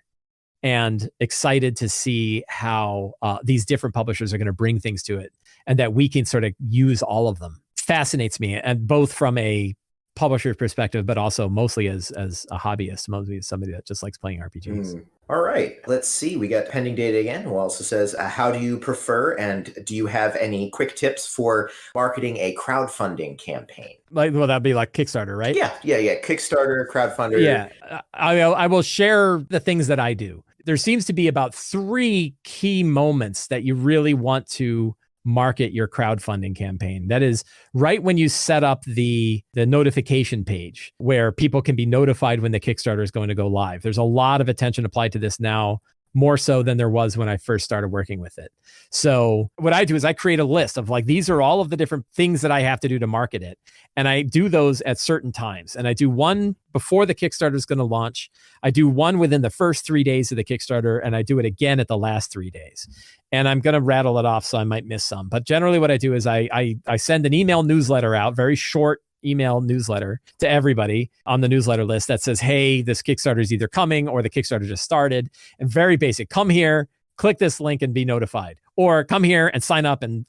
and excited to see how these different publishers are going to bring things to it, and that we can sort of use all of them. Fascinates me, and both from a publisher's perspective, but also mostly as a hobbyist, mostly as somebody that just likes playing RPGs. All right. Let's see. We got pending data again, who also says, how do you prefer, and do you have any quick tips for marketing a crowdfunding campaign? That'd be like Kickstarter, right? Yeah. Kickstarter, crowdfunder. Yeah. I will share the things that I do. There seems to be about 3 key moments that you really want to market your crowdfunding campaign. That is right when you set up the notification page where people can be notified when the Kickstarter is going to go live. There's a lot of attention applied to this now, more so than there was when I first started working with it. So what I do is I create a list of like, these are all of the different things that I have to do to market it. And I do those at certain times. And I do one before the Kickstarter is going to launch. I do one within the first 3 days of the Kickstarter, and I do it again at the last 3 days. And I'm going to rattle it off, so I might miss some. But generally what I do is I send an email newsletter out, very short email newsletter to everybody on the newsletter list that says, hey, this Kickstarter is either coming or the Kickstarter just started. And very basic, come here, click this link and be notified, or come here and sign up and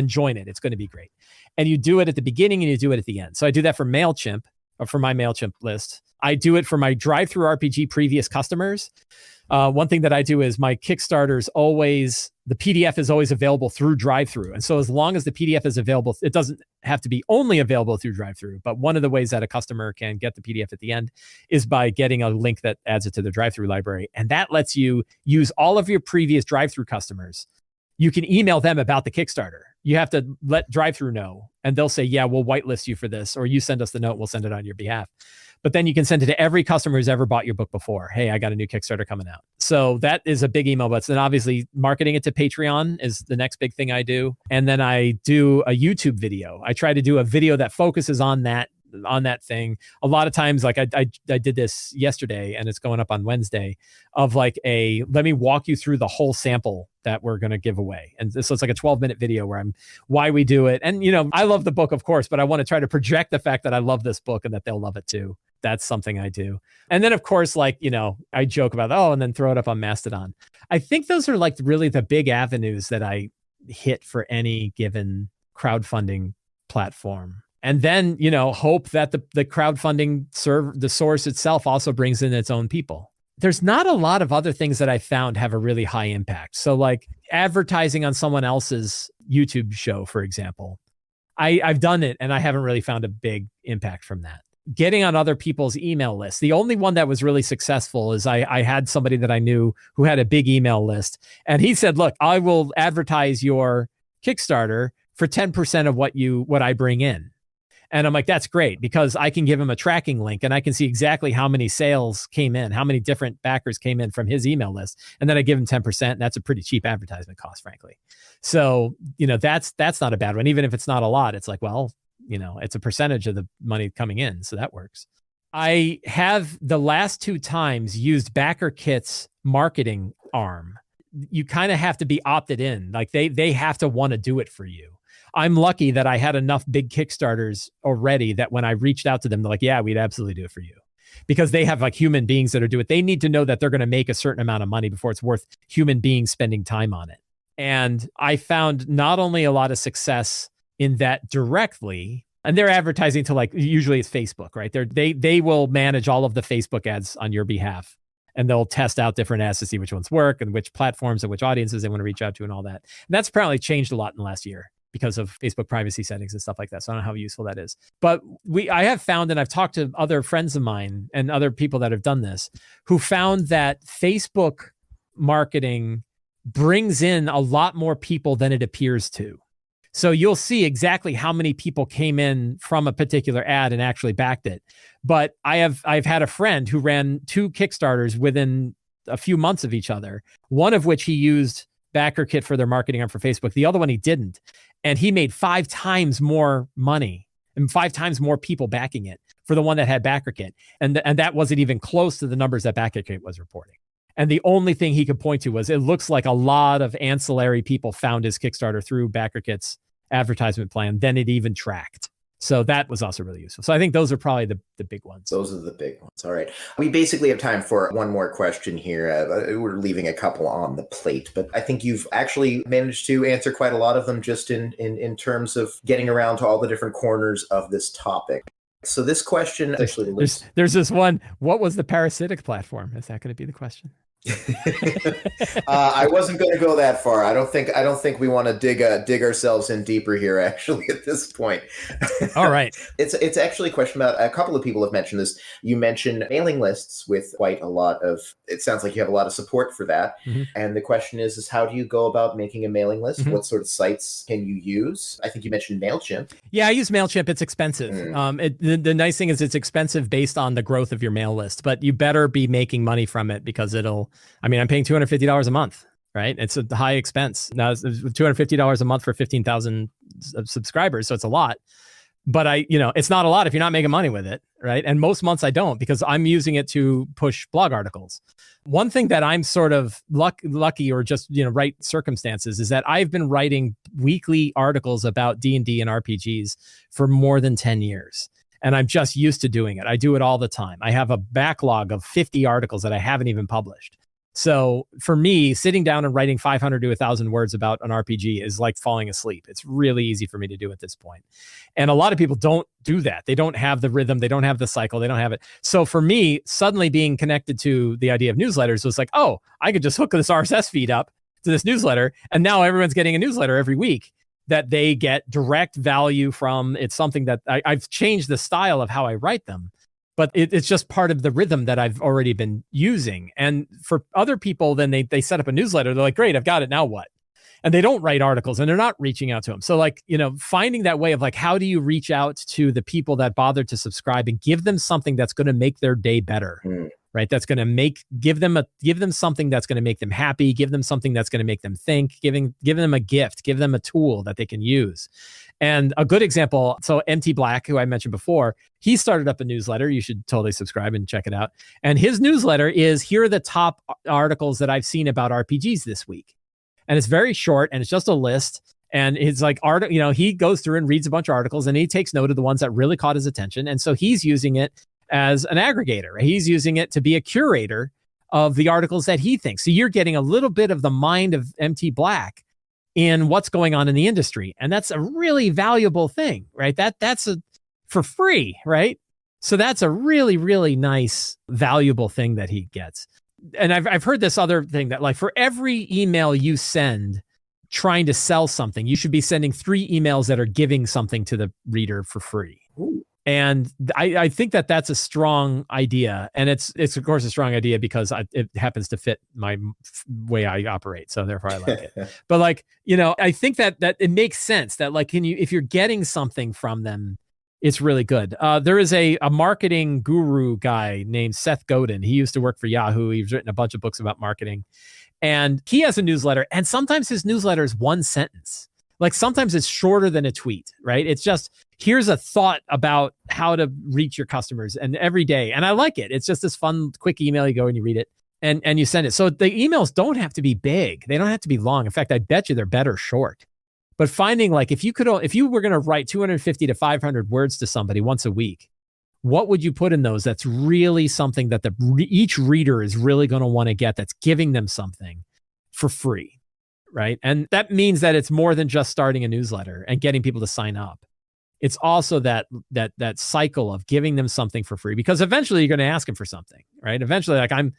join it. It's going to be great. And you do it at the beginning and you do it at the end. So I do that for MailChimp, or for my MailChimp list. I do it for my Drive-Thru RPG previous customers. One thing that I do is my Kickstarters the PDF is always available through Drive-Thru. And so as long as the PDF is available, it doesn't have to be only available through Drive-Thru. But one of the ways that a customer can get the PDF at the end is by getting a link that adds it to the Drive-Thru library. And that lets you use all of your previous Drive-Thru customers. You can email them about the Kickstarter. You have to let Drive-Thru know, and they'll say, yeah, we'll whitelist you for this, or you send us the note, we'll send it on your behalf. But then you can send it to every customer who's ever bought your book before. Hey, I got a new Kickstarter coming out. So that is a big email blitz. Then obviously marketing it to Patreon is the next big thing I do. And then I do a YouTube video. I try to do a video that focuses on that thing. A lot of times, like I did this yesterday, and it's going up on Wednesday, of like let me walk you through the whole sample that we're going to give away. And so it's like a 12-minute video where why we do it. And, I love the book, of course, but I want to try to project the fact that I love this book and that they'll love it too. That's something I do. And then, of course, like, I joke about, and then throw it up on Mastodon. I think those are like really the big avenues that I hit for any given crowdfunding platform. And then, hope that the crowdfunding the source itself also brings in its own people. There's not a lot of other things that I found have a really high impact. So like advertising on someone else's YouTube show, for example, I've done it and I haven't really found a big impact from that. getting on other people's email lists. The only one that was really successful is I had somebody that I knew who had a big email list. And he said, look, I will advertise your Kickstarter for 10% of what I bring in. And I'm like, that's great, because I can give him a tracking link and I can see exactly how many sales came in, how many different backers came in from his email list. And then I give him 10%. And that's a pretty cheap advertisement cost, frankly. So, that's not a bad one. Even if it's not a lot, it's like, well, it's a percentage of the money coming in. So that works. I have the last 2 times used BackerKit's marketing arm. You kind of have to be opted in. Like they have to want to do it for you. I'm lucky that I had enough big Kickstarters already that when I reached out to them, they're like, yeah, we'd absolutely do it for you. Because they have like human beings that are doing it. They need to know that they're going to make a certain amount of money before it's worth human beings spending time on it. And I found not only a lot of success in that directly, and they're advertising to like, usually it's Facebook, right? They will manage all of the Facebook ads on your behalf. And they'll test out different ads to see which ones work and which platforms and which audiences they want to reach out to and all that. And that's apparently changed a lot in the last year because of Facebook privacy settings and stuff like that. So I don't know how useful that is. But I have found, and I've talked to other friends of mine and other people that have done this, who found that Facebook marketing brings in a lot more people than it appears to. So you'll see exactly how many people came in from a particular ad and actually backed it. But I've had a friend who ran 2 Kickstarters within a few months of each other, one of which he used BackerKit for their marketing arm for Facebook. The other one he didn't. And he made 5 times more money and 5 times more people backing it for the one that had BackerKit. And that wasn't even close to the numbers that BackerKit was reporting. And the only thing he could point to was, it looks like a lot of ancillary people found his Kickstarter through BackerKit's advertisement plan than it even tracked. So that was also really useful. So I think those are probably the big ones. Those are the big ones. All right. We basically have time for one more question here. We're leaving a couple on the plate, but I think you've actually managed to answer quite a lot of them just in terms of getting around to all the different corners of this topic. So this question actually there's this one. What was the parasitic platform? Is that going to be the question? I wasn't going to go that far. I don't think we want to dig ourselves in deeper here, actually, at this point. All right. It's actually a question about, a couple of people have mentioned this. You mentioned mailing lists with quite a lot of, it sounds like you have a lot of support for that. Mm-hmm. And the question is how do you go about making a mailing list? Mm-hmm. What sort of sites can you use? I think you mentioned MailChimp. Yeah, I use MailChimp. It's expensive. The nice thing is it's expensive based on the growth of your mail list, but you better be making money from it, because I'm paying $250 a month, right? It's a high expense. Now, it's $250 a month for 15,000 subscribers, so it's a lot. But it's not a lot if you're not making money with it, right? And most months I don't, because I'm using it to push blog articles. One thing that I'm sort of lucky or just, right circumstances is that I've been writing weekly articles about D&D and RPGs for more than 10 years. And I'm just used to doing it. I do it all the time. I have a backlog of 50 articles that I haven't even published. So for me, sitting down and writing 500 to 1,000 words about an RPG is like falling asleep. It's really easy for me to do at this point. And a lot of people don't do that. They don't have the rhythm. They don't have the cycle. They don't have it. So for me, suddenly being connected to the idea of newsletters was like, oh, I could just hook this RSS feed up to this newsletter. And now everyone's getting a newsletter every week that they get direct value from. It's something that I've changed the style of how I write them. But it's just part of the rhythm that I've already been using. And for other people, then they set up a newsletter. They're like, great, I've got it. Now what? And they don't write articles and they're not reaching out to them. So like, finding that way of like, how do you reach out to the people that bothered to subscribe and give them something that's going to make their day better, right? That's going to give them something that's going to make them happy, give them something that's going to make them think, give them a gift, give them a tool that they can use. And a good example, so MT Black, who I mentioned before, he started up a newsletter. You should totally subscribe and check it out. And his newsletter is, here are the top articles that I've seen about RPGs this week. And it's very short and it's just a list. And it's like, he goes through and reads a bunch of articles and he takes note of the ones that really caught his attention. And so he's using it as an aggregator. He's using it to be a curator of the articles that he thinks. So you're getting a little bit of the mind of MT Black in what's going on in the industry. And that's a really valuable thing, right? That's for free, right? So that's a really, really nice, valuable thing that he gets. And I've heard this other thing that, like, for every email you send trying to sell something, you should be sending 3 emails that are giving something to the reader for free. Ooh. And I think that that's a strong idea. And it's of course a strong idea because it happens to fit my way I operate. So therefore I like it. But like, I think that it makes sense that like, if you're getting something from them, it's really good. There is a marketing guru guy named Seth Godin. He used to work for Yahoo. He's written a bunch of books about marketing. And he has a newsletter. And sometimes his newsletter is one sentence. Like sometimes it's shorter than a tweet, right? It's just, here's a thought about how to reach your customers and every day. And I like it. It's just this fun, quick email. You go and you read it and you send it. So the emails don't have to be big. They don't have to be long. In fact, I bet you they're better short. But finding like, if you were going to write 250 to 500 words to somebody once a week, what would you put in those? That's really something that each reader is really going to want to get. That's giving them something for free. Right. And that means that it's more than just starting a newsletter and getting people to sign up. It's also that cycle of giving them something for free, because eventually you're going to ask them for something, right? Eventually, like I'm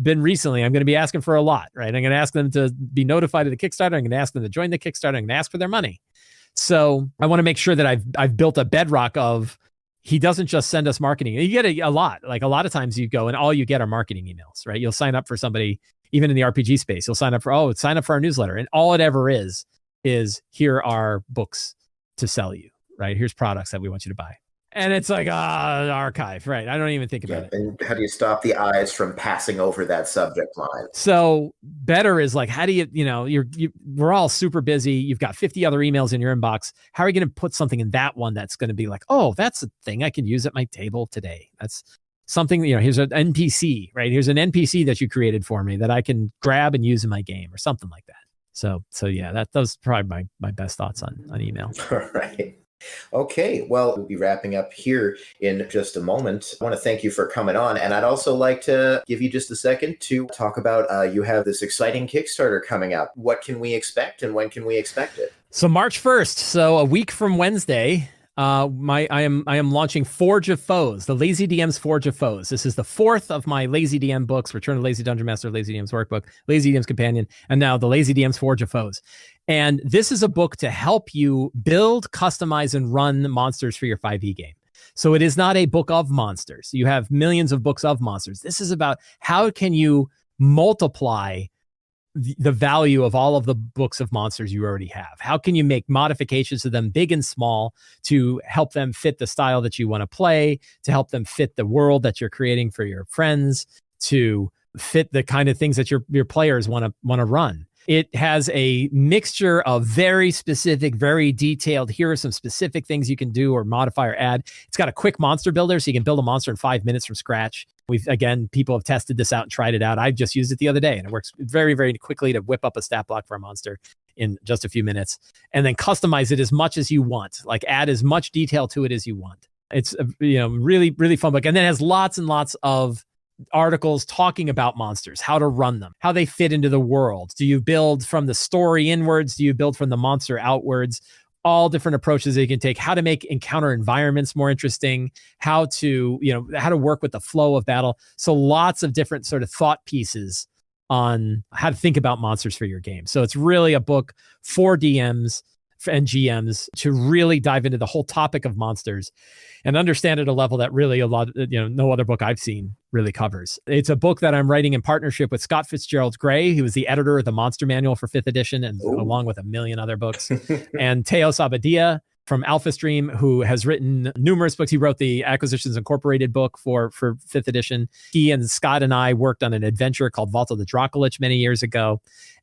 going to be asking for a lot, right? I'm going to ask them to be notified of the Kickstarter. I'm going to ask them to join the Kickstarter. I'm going to ask for their money. So I want to make sure that I've built a bedrock of, he doesn't just send us marketing. You get a lot. Like a lot of times you go and all you get are marketing emails, right? You'll sign up for somebody. Even in the RPG space, you'll sign up for our newsletter. And all it ever is here are books to sell you, right? Here's products that we want you to buy. And it's like, archive, right? I don't even think about it. And how do you stop the eyes from passing over that subject line? So better is like, how do we're all super busy. You've got 50 other emails in your inbox. How are you going to put something in that one that's going to be like, oh, that's a thing I can use at my table today. That's something, here's an NPC, right? Here's an NPC that you created for me that I can grab and use in my game or something like that. So yeah, those are probably my best thoughts on email. All right. Okay. Well, we'll be wrapping up here in just a moment. I want to thank you for coming on. And I'd also like to give you just a second to talk about, you have this exciting Kickstarter coming up. What can we expect and when can we expect it? So March 1st. So a week from Wednesday, I am launching Forge of Foes, the Lazy DM's Forge of Foes. This is the fourth of my Lazy DM books: Return of Lazy Dungeon Master, Lazy DM's Workbook, Lazy DM's Companion, and now the Lazy DM's Forge of Foes. And this is a book to help you build, customize, and run monsters for your 5e game. So it is not a book of monsters. You have millions of books of monsters. This is about how can you multiply the value of all of the books of monsters you already have. How can you make modifications to them, big and small, to help them fit the style that you want to play, to help them fit the world that you're creating for your friends, to fit the kind of things that your players want to run. It has a mixture of very specific, very detailed, here are some specific things you can do or modify or add. It's got a quick monster builder, so you can build a monster in 5 minutes from scratch. People have tested this out and tried it out. I just used it the other day, and it works very, very quickly to whip up a stat block for a monster in just a few minutes, and then customize it as much as you want, like add as much detail to it as you want. It's a really, really fun book. And then it has lots and lots of articles talking about monsters, how to run them, how they fit into the world. Do you build from the story inwards? Do you build from the monster outwards? All different approaches that you can take, how to make encounter environments more interesting, how to work with the flow of battle. So lots of different sort of thought pieces on how to think about monsters for your game. So it's really a book for DMs and GMs to really dive into the whole topic of monsters and understand at a level that really no other book I've seen really covers. It's a book that I'm writing in partnership with Scott Fitzgerald Gray, who was the editor of the Monster Manual for 5th edition, and along with a million other books, and Teos Abadia from Alpha Stream, who has written numerous books. He wrote the Acquisitions Incorporated book for 5th edition. He and Scott and I worked on an adventure called Vault of the Dracolich many years ago.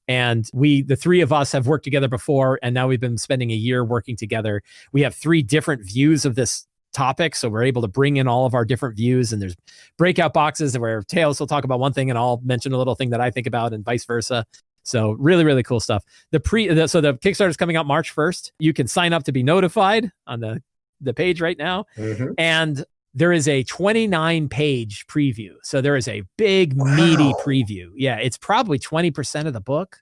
And the three of us have worked together before, and now we've been spending a year working together. We have 3 different views of this topic, so we're able to bring in all of our different views, and there's breakout boxes where Teos will talk about one thing and I'll mention a little thing that I think about, and vice versa. So really, really cool stuff. So the Kickstarter is coming out March 1st. You can sign up to be notified on the page right now. Mm-hmm. And there is a 29-page preview. So there is a big, meaty preview. Yeah, it's probably 20% of the book,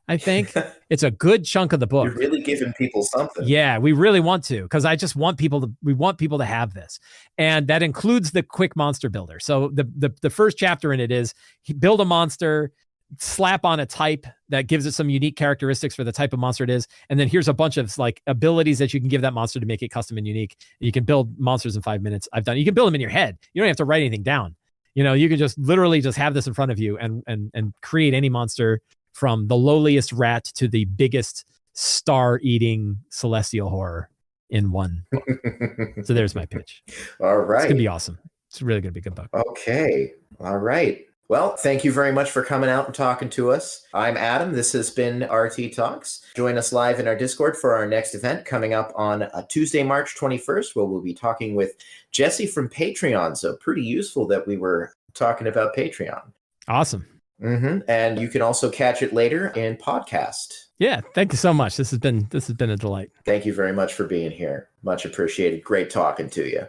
I think. It's a good chunk of the book. You're really giving people something. Yeah, we really want to, because I just want people to have this. And that includes the quick monster builder. So the first chapter in it is build a monster, slap on a type that gives it some unique characteristics for the type of monster it is. And then here's a bunch of like abilities that you can give that monster to make it custom and unique. You can build monsters in 5 minutes. You can build them in your head. You don't have to write anything down. You can just literally just have this in front of you and create any monster from the lowliest rat to the biggest star-eating celestial horror in one book. So there's my pitch. All right. It's going to be awesome. It's really going to be a good book. Okay. All right. Well, thank you very much for coming out and talking to us. I'm Adam. This has been RT Talks. Join us live in our Discord for our next event coming up on Tuesday, March 21st, where we'll be talking with Jesse from Patreon. So pretty useful that we were talking about Patreon. Awesome. And you can also catch it later in podcast. Yeah, thank you so much. This has been a delight. Thank you very much for being here. Much appreciated. Great talking to you.